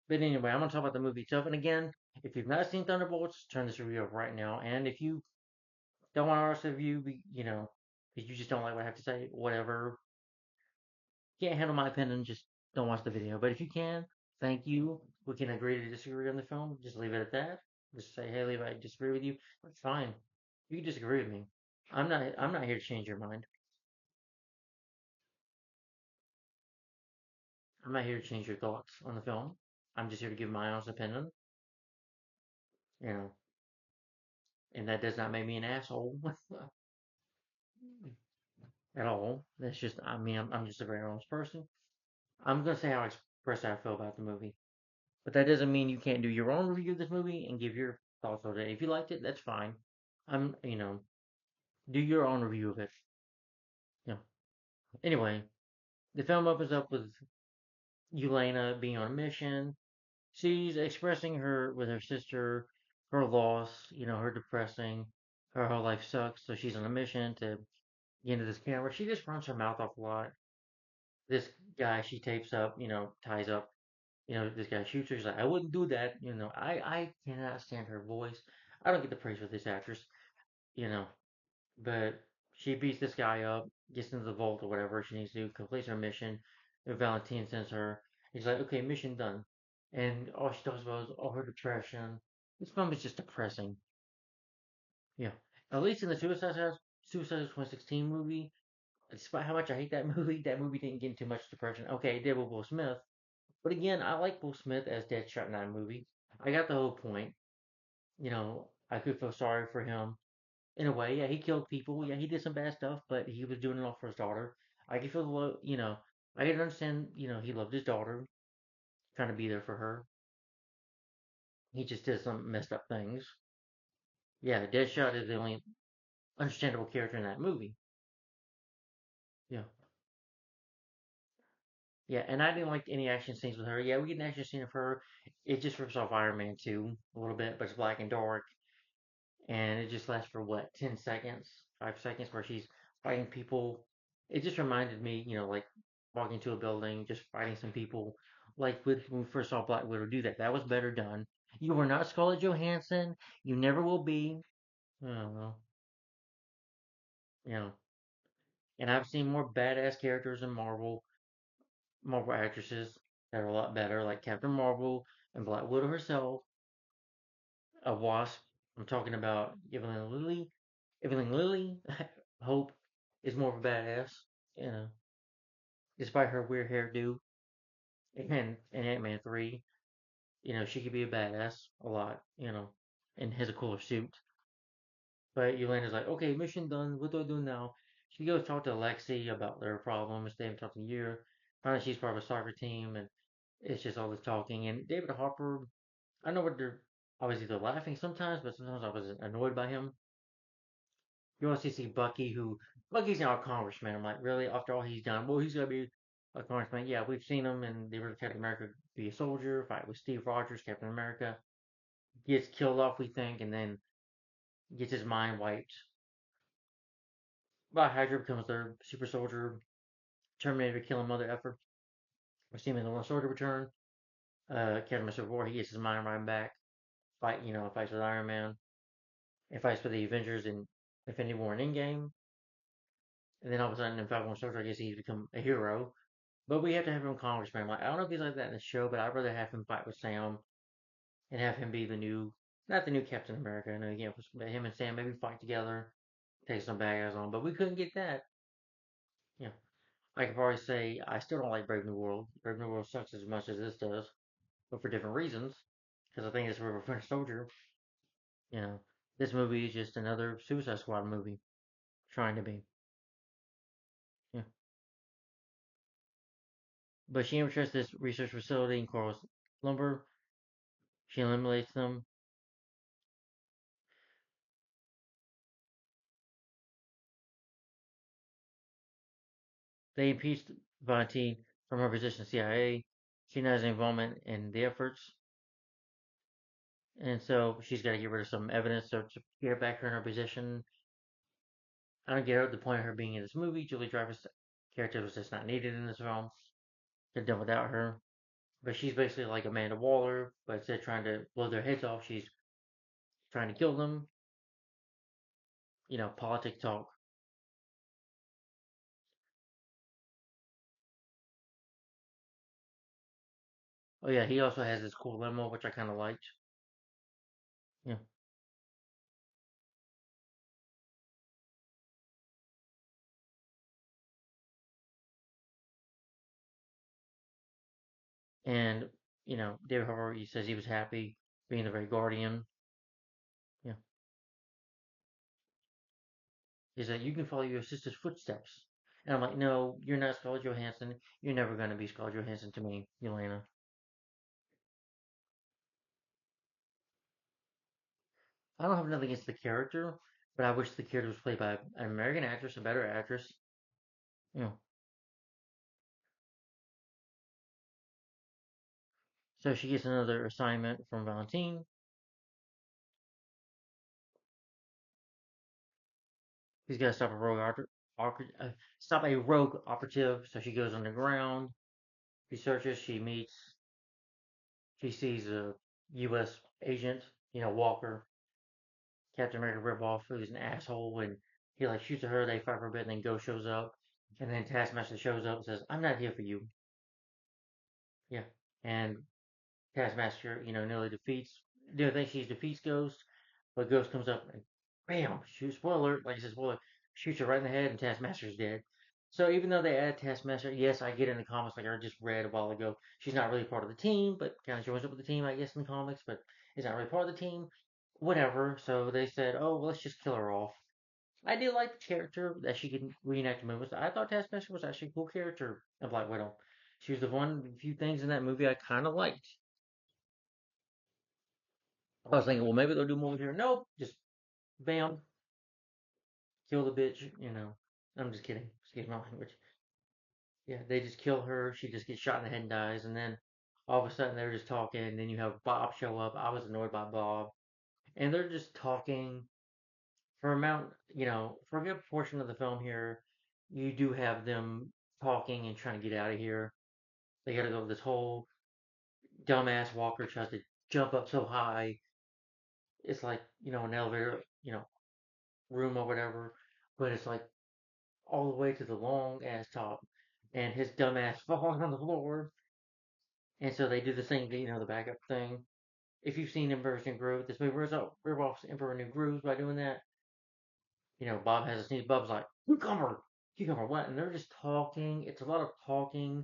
But anyway, I'm gonna talk about the movie itself. And again, if you've not seen Thunderbolts, turn this review off right now. And if you don't want to watch the review, if you just don't like what I have to say, whatever, can't handle my opinion, just don't watch the video. But if you can, thank you. We can agree to disagree on the film. Just leave it at that. Just say, hey, Levi, I disagree with you. That's fine. You can disagree with me. I'm not here to change your mind. I'm not here to change your thoughts on the film. I'm just here to give my honest opinion. You know, and that does not make me an asshole at all. That's just, I mean, I'm just a very honest person. I'm gonna say how I express how I feel about the movie, but that doesn't mean you can't do your own review of this movie and give your thoughts on it. If you liked it, that's fine. Do your own review of it. Yeah. Anyway, the film opens up with Yelena being on a mission. She's expressing her with her sister, her loss, her depressing, her whole life sucks. So she's on a mission to get into this camera. She just runs her mouth off a lot. This guy she tapes up, ties up. This guy shoots her. She's like, I wouldn't do that. I cannot stand her voice. I don't get the praise for this actress, you know. But she beats this guy up, gets into the vault or whatever she needs to do, completes her mission. And Valentine sends her. He's like, okay, mission done. And all she talks about is all her depression. This film is just depressing. Yeah. At least in the Suicide 2016 movie, despite how much I hate that movie didn't get into much depression. Okay, it did with Will Smith. But again, I like Will Smith as Deadshot in that movie. I got the whole point. I could feel sorry for him in a way. Yeah, he killed people. Yeah, he did some bad stuff, but he was doing it all for his daughter. I can feel the love. I can understand. He loved his daughter, trying to be there for her. He just did some messed up things. Yeah, Deadshot is the only understandable character in that movie. Yeah, yeah, and I didn't like any action scenes with her. Yeah, we get an action scene of her. It just rips off Iron Man 2 a little bit, but it's black and dark, and it just lasts for what 10 seconds, 5 seconds, where she's fighting people. It just reminded me, like walking into a building, just fighting some people. Like when we first saw Black Widow do that, that was better done. You were not Scarlett Johansson. You never will be. Well, you know. And I've seen more badass characters in Marvel actresses that are a lot better, like Captain Marvel and Black Widow herself, a Wasp. I'm talking about Evelyn Lilly. Evelyn Lilly, Hope, is more of a badass, you know, despite her weird hairdo. And in Ant-Man 3, she could be a badass a lot, and has a cooler suit. But Yelena's like, okay, mission done. What do I do now? She goes talk to Lexi about their problems. They haven't talked in a year. Finally, she's part of a soccer team, and it's just all this talking. And David Harper, I know what they're. I was either laughing sometimes, but sometimes I was annoyed by him. You want to see Bucky, who Bucky's now a congressman. I'm like, really? After all he's done, well, he's gonna be a congressman. Yeah, we've seen him in the original Captain America be a soldier, fight with Steve Rogers, Captain America, gets killed off, we think, and then gets his mind wiped. But Hydra becomes their super soldier, Terminator killing mother effer. We see him in the One Soldier Return. Captain America War, he gets his mind right back. Fights with Iron Man. And fights for the Avengers in Infinity War and Endgame. And then all of a sudden in Falcon Winter Soldier, I guess he's become a hero. But we have to have him congressman. Like, I don't know if he's like that in the show, but I'd rather have him fight with Sam and have him be the new, not the new Captain America. I know again, but him and Sam maybe fight together, take some bad guys on. But we couldn't get that. Yeah, I could probably say I still don't like Brave New World. Brave New World sucks as much as this does, but for different reasons. Because I think it's for a French soldier. You know, this movie is just another Suicide Squad movie trying to be. Yeah, but she infiltrates this research facility in Coral Lumber. She eliminates them. They impeached Valentine from her position in CIA. She now has involvement in the efforts, and so she's got to get rid of some evidence so to get back her in her position. I don't get the point of her being in this movie. Julie Dreyfus' character was just not needed in this film. They're done without her. But she's basically like Amanda Waller, but instead of trying to blow their heads off, she's trying to kill them. Politic talk. Oh yeah, he also has this cool limo, which I kind of liked. Yeah, and David Harbour, he says he was happy being the very guardian. Yeah, he's like, you can follow your sister's footsteps, and I'm like, no, you're not Scarlett Johansson. You're never gonna be Scarlett Johansson to me, Yelena. I don't have nothing against the character, but I wish the character was played by an American actress, a better actress. You know, so she gets another assignment from Valentine. He's got to stop a rogue operative. So she goes underground. She searches. She sees a U.S. agent, Walker, Captain America ripoff, who's an asshole, and he like shoots at her. They fight for a bit, and then Ghost shows up, and then Taskmaster shows up and says, "I'm not here for you." Yeah, and Taskmaster, nearly defeats. Think she defeats Ghost, but Ghost comes up and bam, shoots. Spoiler, like I said, spoiler, shoots her right in the head, and Taskmaster's dead. So even though they add Taskmaster, yes, I get in the comics like I just read a while ago. She's not really part of the team, but kind of joins up with the team, I guess, in the comics, but is not really part of the team. Whatever. So they said, oh, well, let's just kill her off. I did like the character that she could reenact the movies. I thought Taskmaster was actually a cool character of Black Widow. She was the one few things in that movie I kind of liked. I was thinking, well, maybe they'll do more with her. Nope, just bam, kill the bitch. I'm just kidding. Excuse my language. Yeah, they just kill her. She just gets shot in the head and dies. And then all of a sudden they're just talking. And then you have Bob show up. I was annoyed by Bob, and they're just talking for amount. For a good portion of the film here, you do have them talking and trying to get out of here. They got to go. This whole dumbass Walker tries to jump up so high. It's like an elevator, room or whatever, but it's like all the way to the long ass top, and his dumb ass falling on the floor. And so they do the same thing, the backup thing. If you've seen Emperor's New Groove, this movie rips off Emperor New Grooves by doing that. Bob has a sneeze. Bob's like, cucumber, what? And they're just talking. It's a lot of talking.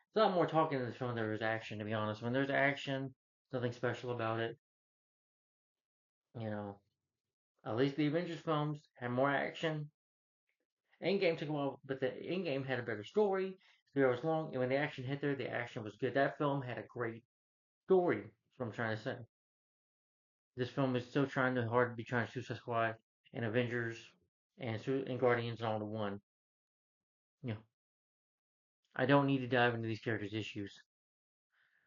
It's a lot more talking in this film than there is action, to be honest. When there's action, nothing special about it. You know, at least the Avengers films had more action. Endgame took a while, but the Endgame had a better story. 3 hours long, and when the action hit there, the action was good. That film had a great story. That's what I'm trying to say. This film is still trying to hard to be trying to Suicide Squad and Avengers and Guardians all in one. You know, I don't need to dive into these characters' issues,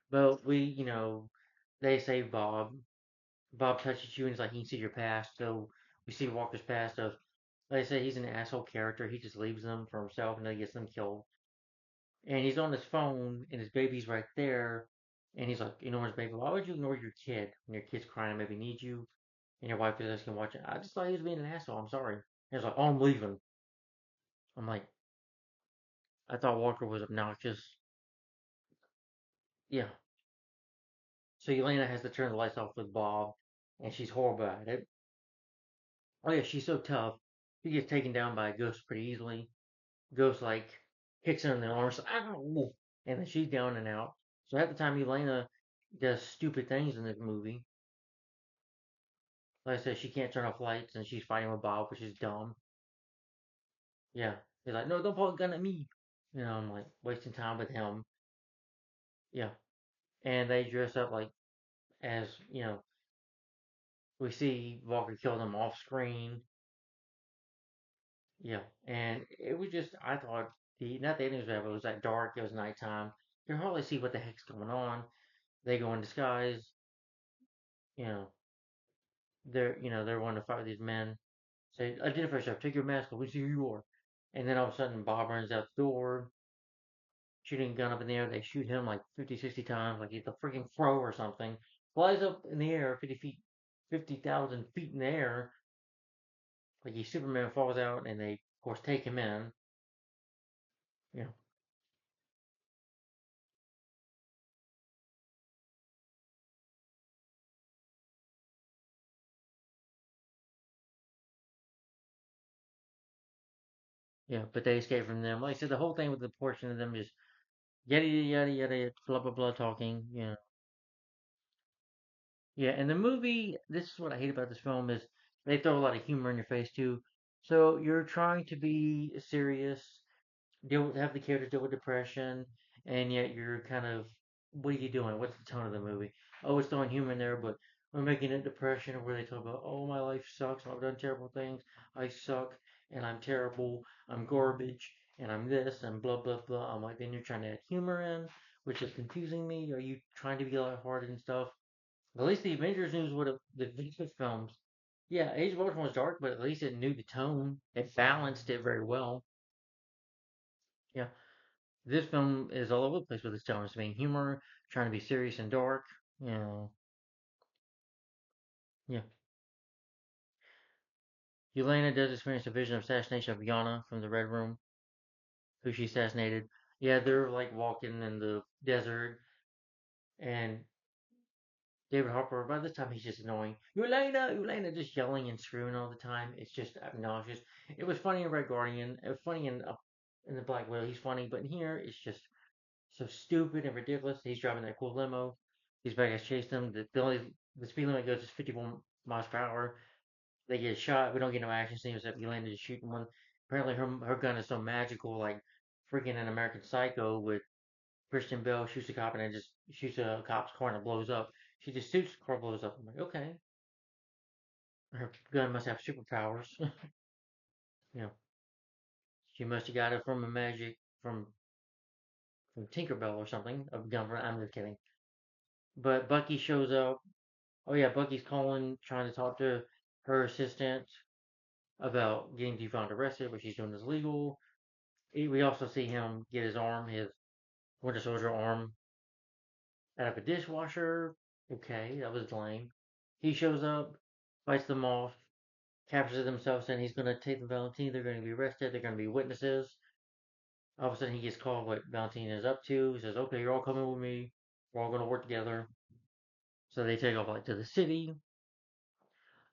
but they save Bob. Bob touches you and he's like, he can see your past. So we see Walker's past of, like I said, he's an asshole character. He just leaves them for himself and then gets them killed. And he's on his phone and his baby's right there. And he's like, ignore his baby. Why would you ignore your kid when your kid's crying and maybe needs you? And your wife is asking, watch it. I just thought he was being an asshole. I'm sorry. And he's like, oh, I'm leaving. I'm like, I thought Walker was obnoxious. Yeah. So Elena has to turn the lights off with Bob. And she's horrible at it. Oh, yeah, she's so tough. She gets taken down by a ghost pretty easily. Ghost, like, kicks her in the arms. Ow! And then she's down and out. So half the time, Elena does stupid things in this movie. Like I said, she can't turn off lights and she's fighting with Bob, which is dumb. Yeah. He's like, no, don't pull a gun at me. I'm like, wasting time with him. Yeah. And they dress up like, as, we see Walker kill them off screen. Yeah. And it was just, I thought, not the ending was bad, but it was that dark, it was nighttime. You can hardly see what the heck's going on. They go in disguise. You know, they're wanting to fight with these men. Say, identify yourself, take your mask off, we see who you are. And then all of a sudden, Bob runs out the door, shooting a gun up in the air. They shoot him like 50, 60 times, like he's a freaking crow or something. Flies up in the air 50 feet, 50,000 feet in the air, like he's Superman, falls out, and they, of course, take him in. You know, yeah, but they escape from them. Like I said, the whole thing with the portion of them just yada yada yada yada, blah blah blah talking. You know, yeah. And the movie, this is what I hate about this film is they throw a lot of humor in your face too. So you're trying to be serious, have the characters deal with depression, and yet you're kind of, what are you doing? What's the tone of the movie? Oh, it's throwing humor in there, but we're making it depression where they talk about, oh, my life sucks, I've done terrible things, I suck, and I'm terrible, I'm garbage, and I'm this, and blah blah blah. I'm like, then you're trying to add humor in, which is confusing me. Are you trying to be lighthearted and stuff? At least the Avengers knew what the Avengers films. Yeah, Age of Ultron was dark, but at least it knew the tone. It balanced it very well. Yeah. This film is all over the place with its tone. It's being humor, trying to be serious and dark. You know, yeah. Yelena does experience a vision of assassination of Yana from the Red Room, who she assassinated. Yeah, they're like walking in the desert, and David Harper, by this time, he's just annoying. Yelena, Yelena, just yelling and screaming all the time. It's just obnoxious. It was funny in Red Guardian. It was funny in the Black Widow. He's funny, but in here, it's just so stupid and ridiculous. He's driving that cool limo. These bad guys chase them. The speed limit goes to 51 miles per hour. They get shot. We don't get no action scenes except Yolanda just shooting one. Apparently, her gun is so magical, like freaking an American Psycho with Christian Bale shoots a cop and then just shoots a cop's car and it blows up. She just shoots the car, blows up. I'm like, okay, her gun must have superpowers. You know, she must have got it from a magic from Tinkerbell or something. Of gun. I'm just kidding. But Bucky shows up. Oh yeah, Bucky's calling, trying to talk to her assistant about getting Devon arrested. What she's doing is legal. We also see him get his Winter Soldier arm, out of a dishwasher. Okay, that was lame. He shows up, fights them off, captures themselves, and he's going to take the Valentine. They're going to be arrested. They're going to be witnesses. All of a sudden, he gets called what Valentine is up to. He says, "Okay, you're all coming with me. We're all going to work together." So they take off like to the city,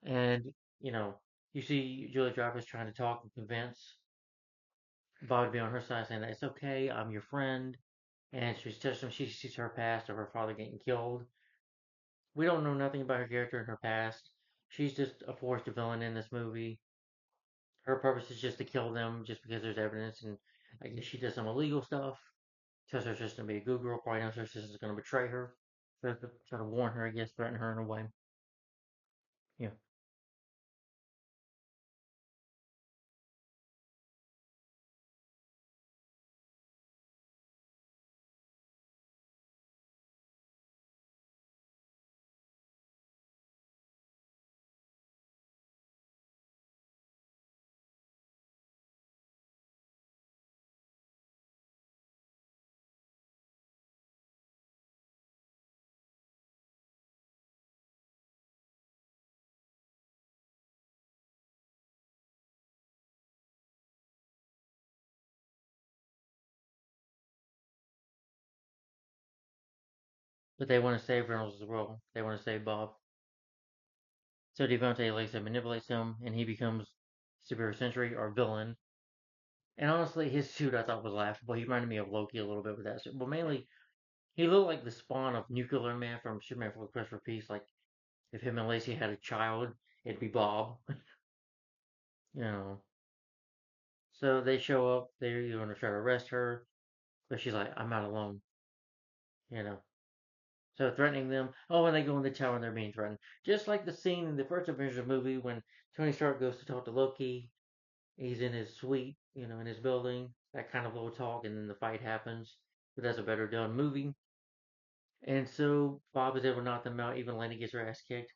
and you know, you see Julia Dreyfus trying to talk and convince Bob to be on her side, saying that it's okay, I'm your friend. And she's telling him she sees her past of her father getting killed. We don't know nothing about her character in her past. She's just a forced villain in this movie. Her purpose is just to kill them just because there's evidence, and I guess she does some illegal stuff. Tells her sister to be a good girl, probably knows her sister's going to betray her. So to try to warn her, I guess, threaten her in a way. Yeah. But they want to save Reynolds as well. They want to save Bob. So Devontae likes to manipulates him, and he becomes Superior Sentry or villain. And honestly, his suit I thought was laughable. He reminded me of Loki a little bit with that suit. But mainly, he looked like the spawn of Nuclear Man from Superman for the Quest for Peace. Like, if him and Lacey had a child, it'd be Bob. You know. So they show up. They're going to try to arrest her. But she's like, I'm not alone. You know. So threatening them. Oh, and they go in the tower and they're being threatened. Just like the scene in the first Avengers movie when Tony Stark goes to talk to Loki. He's in his suite, in his building. That kind of little talk, and then the fight happens. But that's a better done movie. And so Bob is able to knock them out. Even Lenny gets her ass kicked.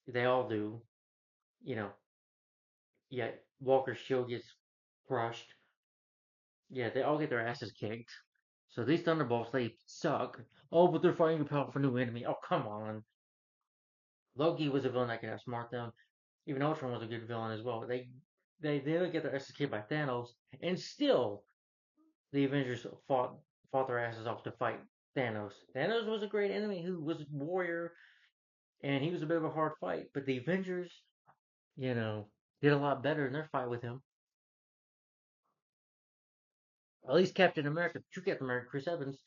They all do, you know. Yeah, Walker's shield gets crushed. Yeah, they all get their asses kicked. So these Thunderbolts, they suck. Oh, but they're fighting a powerful new enemy. Oh, come on. Loki was a villain that could outsmart them. Even Ultron was a good villain as well. They get their asses kicked by Thanos, and still the Avengers fought their asses off to fight Thanos. Thanos was a great enemy who was a warrior, and he was a bit of a hard fight. But the Avengers, you know, did a lot better in their fight with him. At least Captain America, true Captain America, Chris Evans,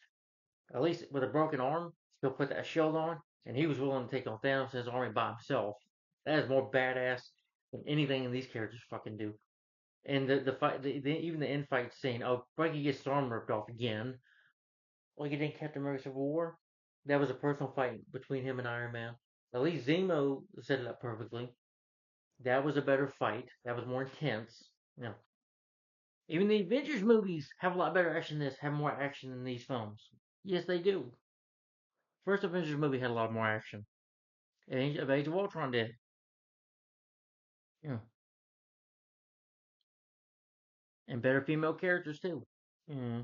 at least with a broken arm, still put that shield on, and he was willing to take on Thanos' and his army by himself. That is more badass than anything in these characters fucking do. And the fight, even the end fight scene, oh, Bucky gets his arm ripped off again. Like it in Captain America Civil War, that was a personal fight between him and Iron Man. At least Zemo set it up perfectly. That was a better fight. That was more intense. You know, even the Avengers movies have a lot better action than this, have more action than these films. Yes, they do. First Avengers movie had a lot more action. Age of Ultron did. Yeah. And better female characters too. Yeah.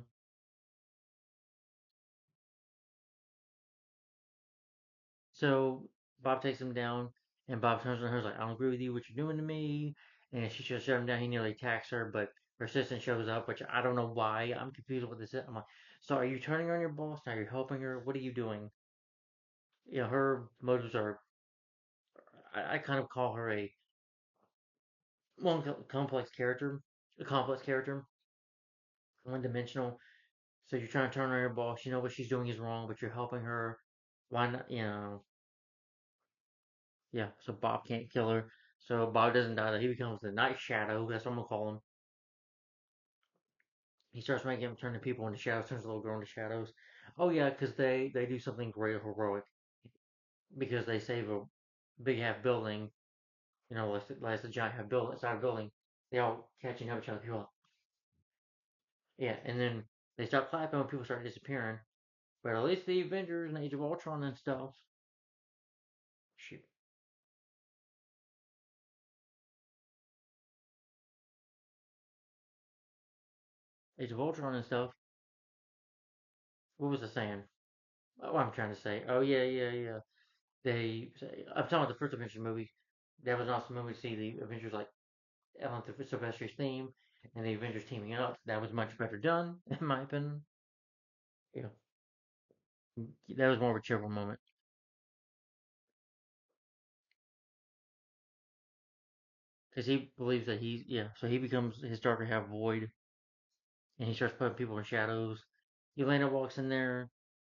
So Bob takes him down, and Bob turns on her like, "I don't agree with you. What you're doing to me?" And she should shut him down. He nearly attacks her, but her assistant shows up, which I don't know why. I'm confused with this. I'm like, so are you turning on your boss now? You're helping her. What are you doing? You know, her motives are. I kind of call her a one complex character, a complex character, one dimensional. So you're trying to turn on your boss. You know what she's doing is wrong, but you're helping her. Why not? You know, yeah. So Bob can't kill her. So Bob doesn't die. He becomes the Night Shadow. That's what I'm gonna call him. He starts making him turn the people into shadows. Turns the little girl into shadows. Oh yeah, because they do something great heroic because they save a big half building. You know, like the giant half building, side building. They all catching up each other. People, yeah, and then they start clapping when people start disappearing. But at least the Avengers and Age of Ultron and stuff. Shoot, Age of Ultron and stuff. What was I saying? What I'm trying to say. Oh yeah, yeah, yeah. I'm talking about the first Avengers movie. That was an awesome movie to see the Avengers like Ellen Sylvester's theme and the Avengers teaming up. That was much better done, in my opinion. You know, that was more of a cheerful moment because he believes that he's yeah. So he becomes his darker half void, and he starts putting people in shadows. Elena walks in there,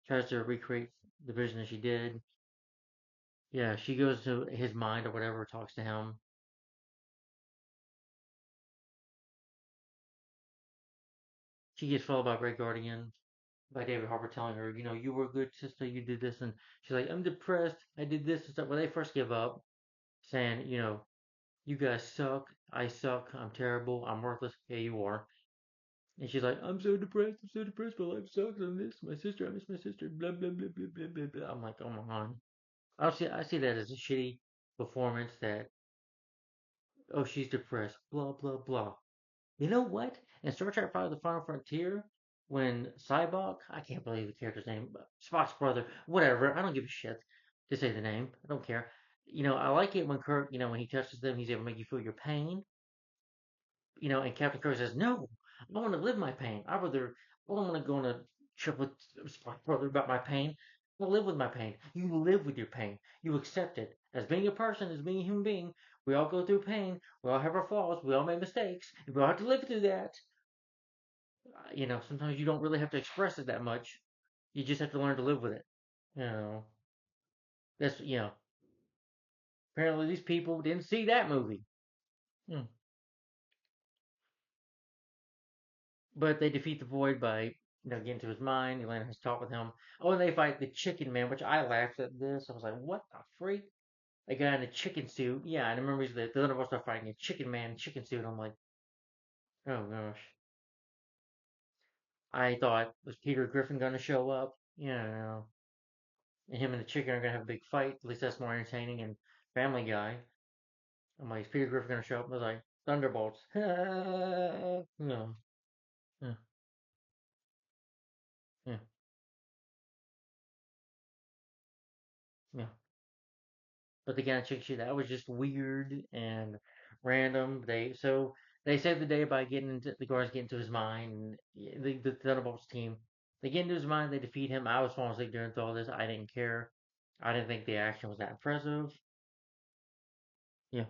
tries to recreate the vision that she did. Yeah, she goes to his mind or whatever, talks to him. She gets followed by Red Guardian, by David Harbour telling her, you know, you were a good sister, you did this, and she's like, I'm depressed, I did this and stuff. When they first give up, saying, you know, you guys suck, I suck, I'm terrible, I'm worthless. Yeah, you are. And she's like, I'm so depressed, my life sucks, I miss my sister, I miss my sister, blah blah blah blah blah blah blah. I'm like, oh my god. I see that as a shitty performance that oh she's depressed, blah blah blah. You know what? In Star Trek Five: The Final Frontier, when Cybok, I can't believe the character's name, Spock's brother, whatever, I don't give a shit to say the name, I don't care. You know, I like it when Kirk, you know, when he touches them, he's able to make you feel your pain. You know, and Captain Kirk says, "No, I want to live my pain. I don't want to go on a trip with Spock's brother about my pain. I live with my pain. You live with your pain. You accept it. As being a person, as being a human being, we all go through pain. We all have our flaws. We all make mistakes. We all have to live through that. You know, sometimes you don't really have to express it that much. You just have to learn to live with it. You know, that's you know. Apparently, these people didn't see that movie. Hmm. But they defeat the Void by getting to his mind. Elena has talked with him. Oh, and they fight the Chicken Man, which I laughed at this. I was like, what the freak? A guy in a chicken suit. Yeah, and I remember the Thunderbolts are fighting a Chicken Man chicken suit. I'm like, oh gosh. I thought was Peter Griffin going to show up? You know, and him and the chicken are going to have a big fight. At least that's more entertaining and Family Guy. I'm like, is Peter Griffin going to show up? I was like, Thunderbolts. No. Yeah. Yeah. Yeah. But the kind of chick shit that was just weird and random. They saved the day by getting into the guards get into his mind. And the Thunderbolts team they get into his mind. They defeat him. I was falling asleep during all this. I didn't care. I didn't think the action was that impressive. Yeah.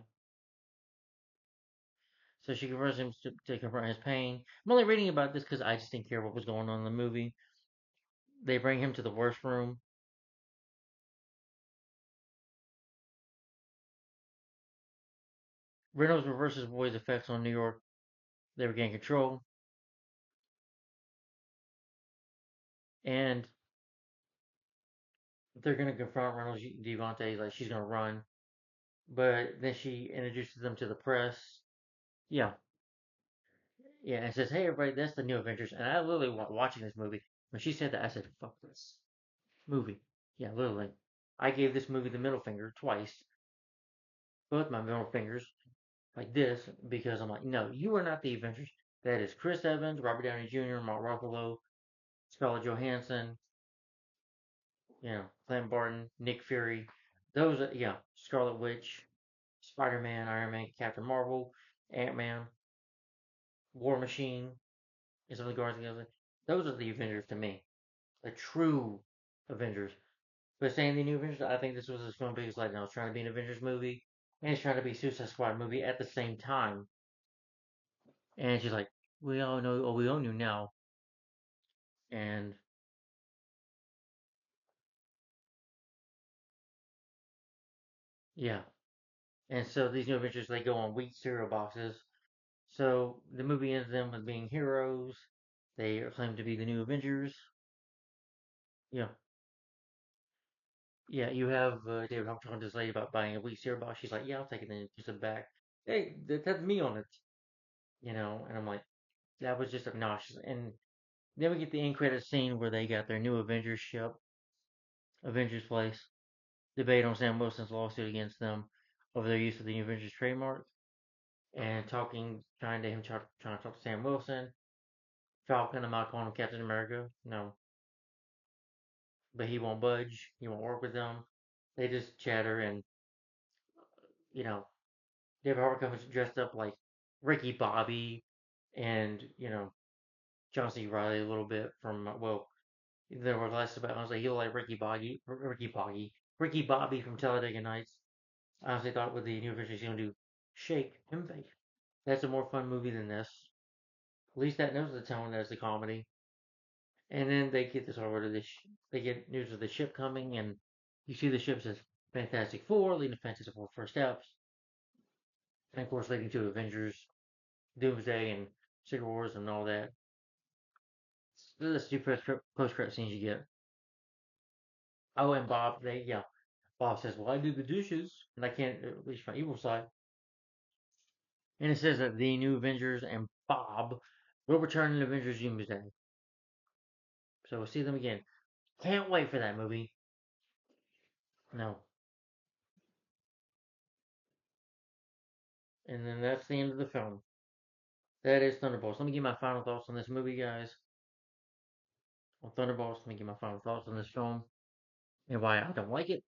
So she converts him to confront his pain. I'm only reading about this because I just didn't care what was going on in the movie. They bring him to the worst room. Reynolds reverses Boyd's effects on New York. They regain control, and they're gonna confront Reynolds. Devontae like she's gonna run, but then she introduces them to the press. Yeah, yeah, and says, "Hey, everybody, that's the new Avengers." And I literally watching this movie when she said that, I said, "Fuck this movie." Yeah, literally, I gave this movie the middle finger twice, both my middle fingers, like this, because I'm like, "No, you are not the Avengers. That is Chris Evans, Robert Downey Jr., Mark Ruffalo, Scarlett Johansson, Clint Barton, Nick Fury. Those are, Scarlet Witch, Spider Man, Iron Man, Captain Marvel, Ant Man, War Machine, and some of the Guardians of the Galaxy. Those are the Avengers to me. The true Avengers. But saying the new Avengers, I think this was his film because like I was trying to be an Avengers movie and he's trying to be a Suicide Squad movie at the same time. And she's like, we all know, oh, we own you now. And yeah. And so these new Avengers, they go on wheat cereal boxes. So the movie ends them with being heroes. They claim to be the new Avengers. Yeah, yeah. You have David Hawk talking to this lady about buying a wheat cereal box. She's like, "Yeah, I'll take it." Then puts it back. Hey, that's me on it. And I'm like, that was just obnoxious. And then we get the end credit scene where they got their new Avengers ship, Avengers place. Debate on Sam Wilson's lawsuit against them over their use of the new Avengers trademark, and trying to talk to Sam Wilson. Falcon, am I calling him Captain America? No, but he won't budge. He won't work with them. They just chatter, and you know, David Harbour comes dressed up like Ricky Bobby, and John C. Riley a little bit from there were less about. I was like, he looked like Ricky Bobby from Talladega Nights. I honestly thought with the new version he's gonna do Shake and Bake. That's a more fun movie than this. At least that knows the tone as the comedy. And then they get this over to this. They get news of the ship coming, and you see the ship says Fantastic Four, leading to Fantastic Four first steps, and of course leading to Avengers, Doomsday, and Secret Wars, and all that. The stupid post credit scenes you get. Oh, and Bob says, "Well, I do the dishes, and I can't reach my evil side." And it says that the new Avengers and Bob will return in Avengers Doomsday. So we'll see them again. Can't wait for that movie. No. And then that's the end of the film. That is Thunderbolts. Let me give my final thoughts on this movie, guys. On Thunderbolts, let me give my final thoughts on this film and why I don't like it.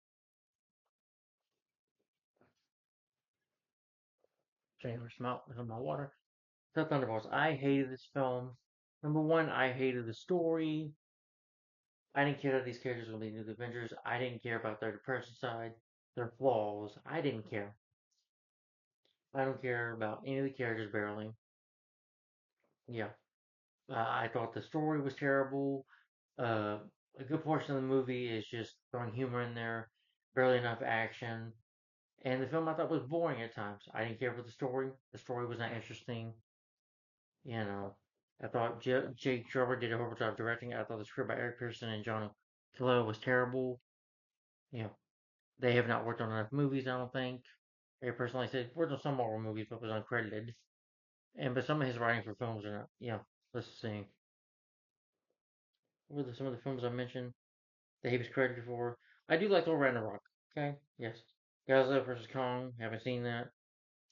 Drinking some my water. So Thunderbolts. I hated this film. Number one, I hated the story. I didn't care that these characters were leading to the Avengers. I didn't care about their depression side, their flaws. I didn't care. I don't care about any of the characters barely. Yeah. I thought the story was terrible. Uh, a good portion of the movie is just throwing humor in there, barely enough action. And the film I thought was boring at times. I didn't care for the story. The story was not interesting. You know, I thought Jake Trevor did a horrible job directing. I thought the script by Eric Pearson and John Kilo was terrible. You know, they have not worked on enough movies, I don't think. Eric personally said worked on some Marvel movies, but was uncredited. But some of his writing for films are not. Let's see. What were some of the films I mentioned that he was credited for? I do like Thor Ragnarok. Okay, yes. Godzilla vs Kong. Haven't seen that.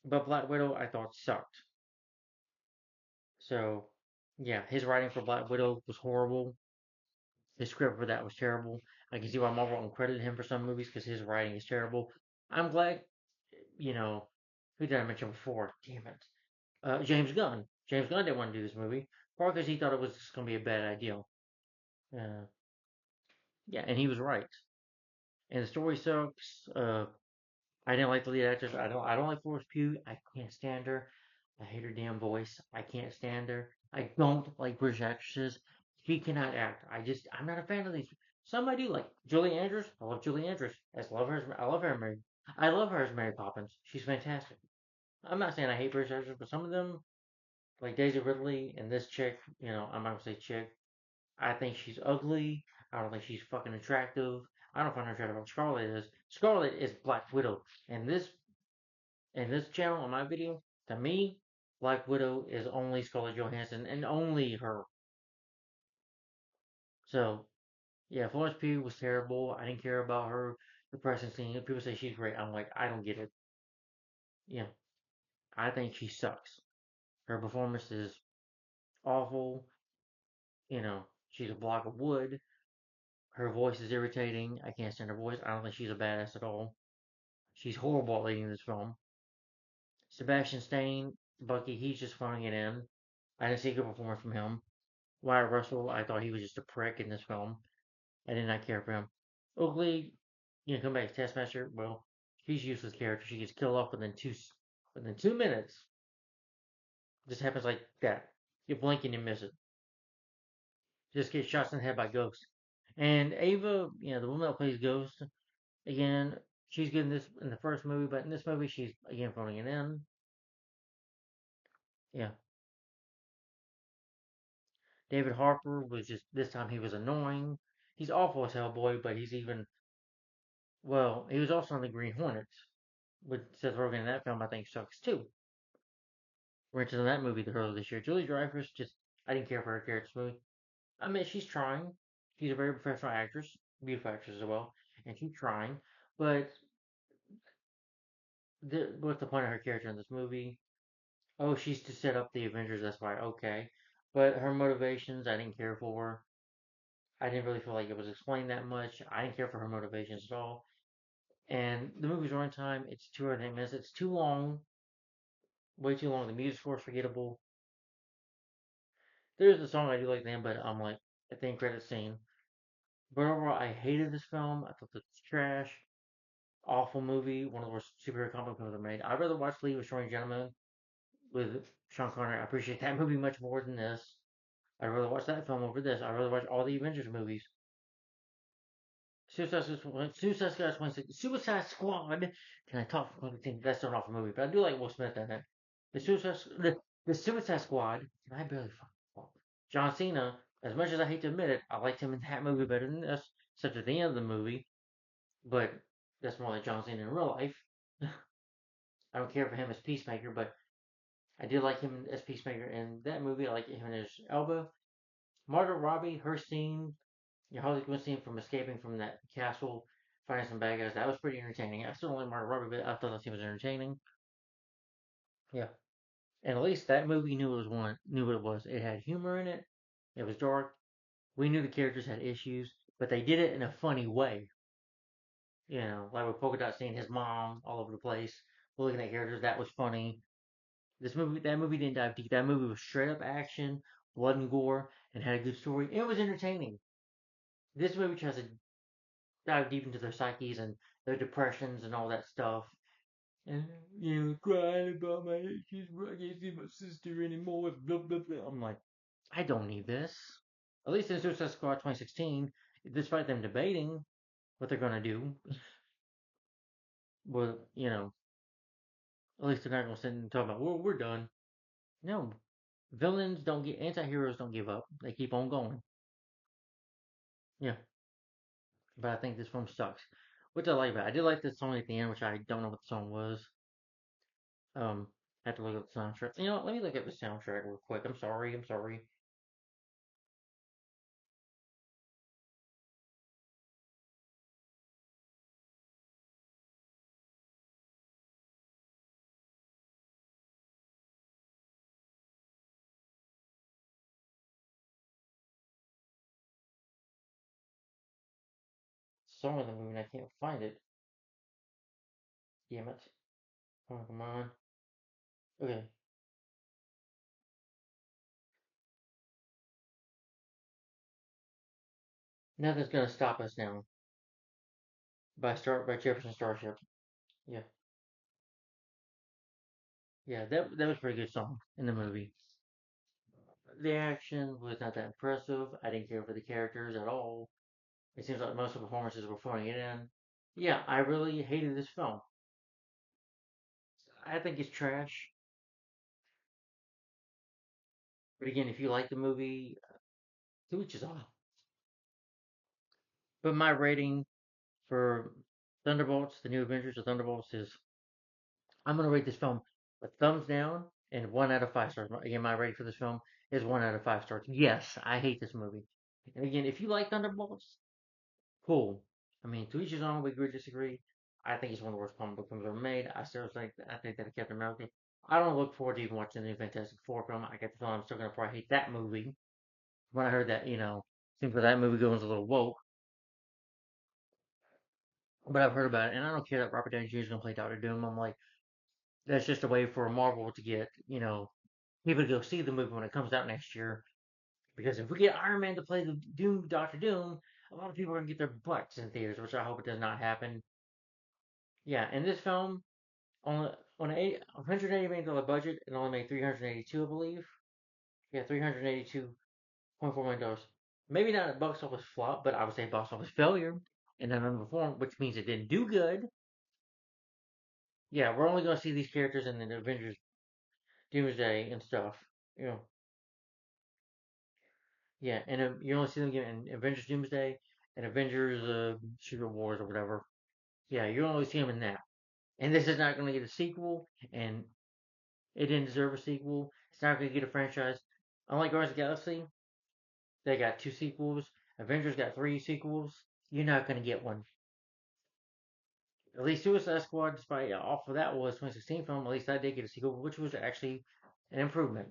But Black Widow, I thought sucked. So, yeah, his writing for Black Widow was horrible. His script for that was terrible. I can see why Marvel uncredited him for some movies because his writing is terrible. I'm glad, you know, who did I mention before? Damn it. James Gunn. James Gunn didn't want to do this movie, probably because he thought it was just going to be a bad idea. Uh, yeah, and he was right. And the story sucks. I didn't like the lead actress. I don't like Florence Pugh. I can't stand her. I hate her damn voice. I can't stand her. I don't like British actresses. She cannot act. I'm not a fan of these. Some I do like. Julie Andrews. I love Julie Andrews. I love her. I love her as Mary Poppins. She's fantastic. I'm not saying I hate British actors, but some of them, like Daisy Ridley and this chick, I'm not gonna say chick. I think she's ugly. I don't think she's fucking attractive. I don't find her attractive. Scarlet is. Scarlet is Black Widow, and this channel on my video, to me, Black Widow is only Scarlett Johansson and only her. So yeah, Florence Pugh was terrible. I didn't care about her depressing scene. People say she's great. I'm like, I don't get it. Yeah, I think she sucks. Her performance is awful. She's a block of wood. Her voice is irritating. I can't stand her voice. I don't think she's a badass at all. She's horrible at leading this film. Sebastian Stan, Bucky, he's just phoning it in. I didn't see a good performance from him. Wyatt Russell, I thought he was just a prick in this film. I did not care for him. Oakley, come back as Taskmaster. Well, she's a useless character. She gets killed off within 2 minutes. Just happens like that. You blink and you miss it. Just gets shot in the head by Ghost. And Ava, the woman that plays Ghost, again, she's good in the first movie, but in this movie, she's again phoning it in. Yeah, David Harper was just this time he was annoying. He's awful as Hellboy, but he was also on the Green Hornets with Seth Rogen in that film. I think sucks too. We're into that movie earlier this year. Julie Dreyfus just I didn't care for her character movie. I mean, she's trying. She's a very professional actress, beautiful actress as well, and she's trying. But what's the point of her character in this movie? Oh, she's to set up the Avengers. That's why. Okay, but her motivations, I didn't care for. I didn't really feel like it was explained that much. I didn't care for her motivations at all. And the movie's running time, it's 2 hours and 8 minutes. It's too long, way too long. The music score's forgettable. There's a song I do like then, but I'm like at the end credit scene. But overall, I hated this film. I thought it was trash, awful movie, one of the worst superhero comic films ever made. I'd rather watch League of Extraordinary Gentlemen with Sean Connery. I appreciate that movie much more than this. I'd rather watch that film over this. I'd rather watch all the Avengers movies. Suicide Squad. Can I talk? That's not off a movie, but I do like Will Smith in it. The Suicide the Suicide Squad. I barely fucking talk. John Cena. As much as I hate to admit it, I liked him in that movie better than this. Except at the end of the movie, but that's more like John Cena in real life. I don't care for him as Peacemaker, but I did like him as Peacemaker in that movie. I like him as Elba. Margot Robbie, her scene Harley Quinn scene from escaping from that castle, finding some bad guys. That was pretty entertaining. I still don't like Margot Robbie, but I thought that scene was entertaining. Yeah, and at least that movie knew what it was. It had humor in it. It was dark. We knew the characters had issues, but they did it in a funny way. Like with Polka Dot seeing his mom all over the place, looking at characters. That was funny. That movie didn't dive deep. That movie was straight up action, blood and gore, and had a good story. It was entertaining. This movie tries to dive deep into their psyches and their depressions and all that stuff. And crying about my issues. I can't see my sister anymore. Blah blah blah. I'm like, I don't need this. At least in Suicide Squad 2016, despite them debating what they're gonna do, but at least they're not gonna sit and talk about, well, we're done. No, villains don't get anti-heroes don't give up. They keep on going. Yeah, but I think this film sucks. Which I like about it. I did like the song at the end, which I don't know what the song was. I have to look at the soundtrack. You know what? Let me look at the soundtrack real quick. I'm sorry. I'm sorry. song in the movie and I can't find it. Damn it. Oh, come on. Okay. Nothing's gonna stop us now. By Jefferson Starship. Yeah. Yeah, that was a pretty good song in the movie. The action was not that impressive. I didn't care for the characters at all. It seems like most of the performances were phoning it in. Yeah, I really hated this film. I think it's trash. But again, if you like the movie, to each his own. But my rating for Thunderbolts, the new Avengers of Thunderbolts, is I'm gonna rate this film a thumbs down and 1 out of 5 stars. Again, my rating for this film is 1 out of 5 stars. Yes, I hate this movie. And again, if you like Thunderbolts, cool. I mean, to each his own. We agree to disagree. I think it's one of the worst comic book films ever made. I think that Captain America. I don't look forward to even watching the new Fantastic Four film. I get the feeling I'm still gonna probably hate that movie. When I heard that, seems like that movie goes a little woke. But I've heard about it, and I don't care that Robert Downey Jr. is gonna play Doctor Doom. I'm like, that's just a way for Marvel to get, people to go see the movie when it comes out next year. Because if we get Iron Man to play the Doctor Doom, a lot of people are gonna get their butts in theaters, which I hope it does not happen. Yeah, and this film on a $180 million budget, it only made 382, I believe. Yeah, $382.4 million. Maybe not a box office flop, but I would say box office failure in another form, which means it didn't do good. Yeah, we're only gonna see these characters in the Avengers Doomsday and stuff. You know, yeah, and you only see them again in Avengers Doomsday and Avengers Secret Wars or whatever. Yeah, you only see them in that. And this is not going to get a sequel, and it didn't deserve a sequel. It's not going to get a franchise. Unlike Guardians of the Galaxy, they got 2 sequels. Avengers got 3 sequels. You're not going to get one. At least Suicide Squad, despite off of that was 2016 film, at least that did get a sequel, which was actually an improvement.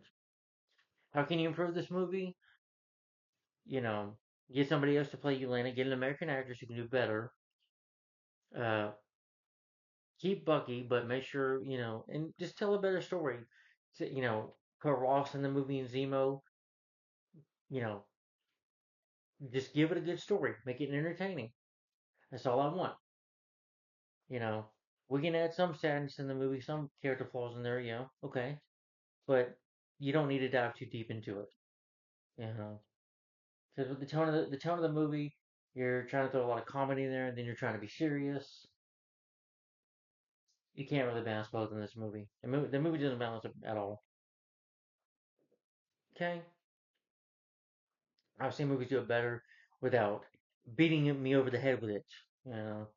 How can you improve this movie? You know, get somebody else to play Yelena, get an American actress who can do better. Uh, keep Bucky, but make sure, and just tell a better story. So, put Ross in the movie and Zemo, you know, just give it a good story. Make it entertaining. That's all I want. You know, we can add some sadness in the movie, some character flaws in there, okay. But you don't need to dive too deep into it. You know, because with the tone of the movie, you're trying to throw a lot of comedy in there, and then you're trying to be serious. You can't really balance both in this movie. The movie doesn't balance it at all. Okay, I've seen movies do it better without beating me over the head with it. You know,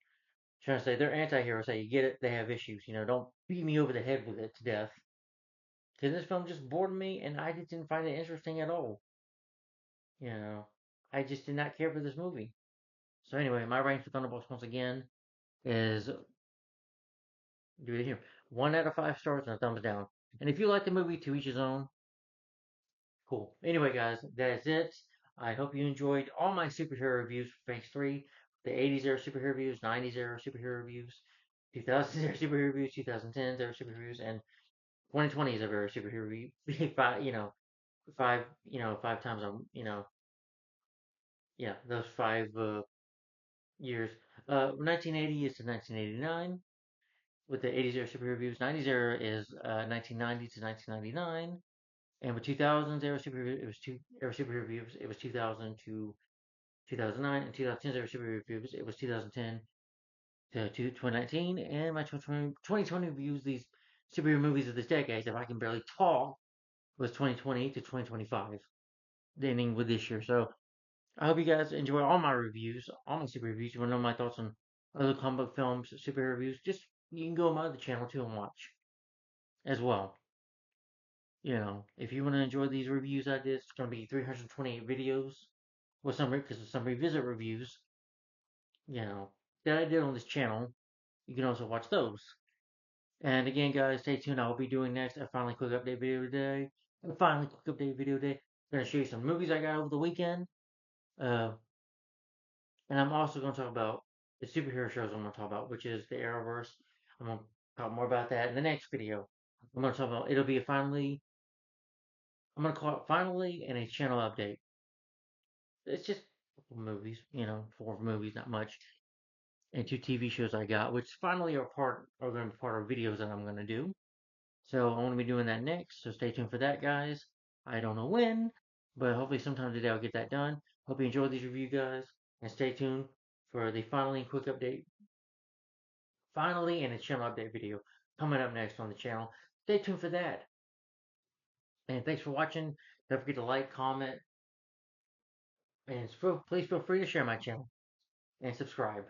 trying to say they're anti-heroes. Say you get it, they have issues. Don't beat me over the head with it to death. Because this film just bored me, and I just didn't find it interesting at all. You know, I just did not care for this movie. So anyway, my rank for Thunderbolts once again is do it here 1 out of 5 stars and a thumbs down. And if you like the movie, to each his own. Cool. Anyway, guys, that's it. I hope you enjoyed all my superhero reviews for Phase 3. The 80s era superhero reviews, 90s era superhero reviews, 2000s era superhero reviews, 2010s era superhero reviews, and 2020s era superhero review. Five, 5 times on, yeah, those 5 years. 1980 is to 1989 with the 80s era superhero reviews. 90s era is 1990 to 1999. And with 2000s era superhero, it was era superhero reviews. It was 2000 to 2009, and 2010 era superhero reviews. It was 2010 to 2019, and my 2020 reviews these superhero movies of this decade. If I can barely talk, was 2020 to 2025, ending with this year. So I hope you guys enjoy all my reviews, all my super reviews. You want to know my thoughts on other comic book films, superhero reviews? Just you can go on my other channel too and watch as well. If you want to enjoy these reviews I did, it's going to be 328 videos with some revisit reviews, you know, that I did on this channel. You can also watch those. And again, guys, stay tuned. I'll be doing next a finally quick update video today. A finally quick update video today. I'm going to show you some movies I got over the weekend. Uh, and I'm also going to talk about the superhero shows I'm going to talk about, which is the Arrowverse. I'm going to talk more about that in the next video. I'm going to talk about it'll be a finally. I'm going to call it finally and a channel update. It's just a couple movies, 4 movies, not much, and 2 TV shows I got, which finally are going to be part of videos that I'm going to do. So I'm going to be doing that next. So stay tuned for that, guys. I don't know when, but hopefully sometime today I'll get that done. Hope you enjoyed these review, guys, and stay tuned for the finally and quick update. Finally, and a channel update video coming up next on the channel. Stay tuned for that. And thanks for watching. Don't forget to like, comment, and please feel free to share my channel and subscribe.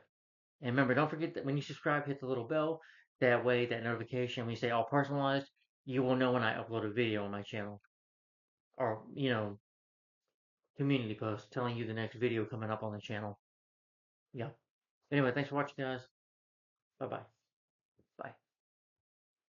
And remember, don't forget that when you subscribe, hit the little bell. That way, that notification, when you say all personalized, you will know when I upload a video on my channel. Or, community post telling you the next video coming up on the channel. Yeah. Anyway, thanks for watching, guys. Bye bye.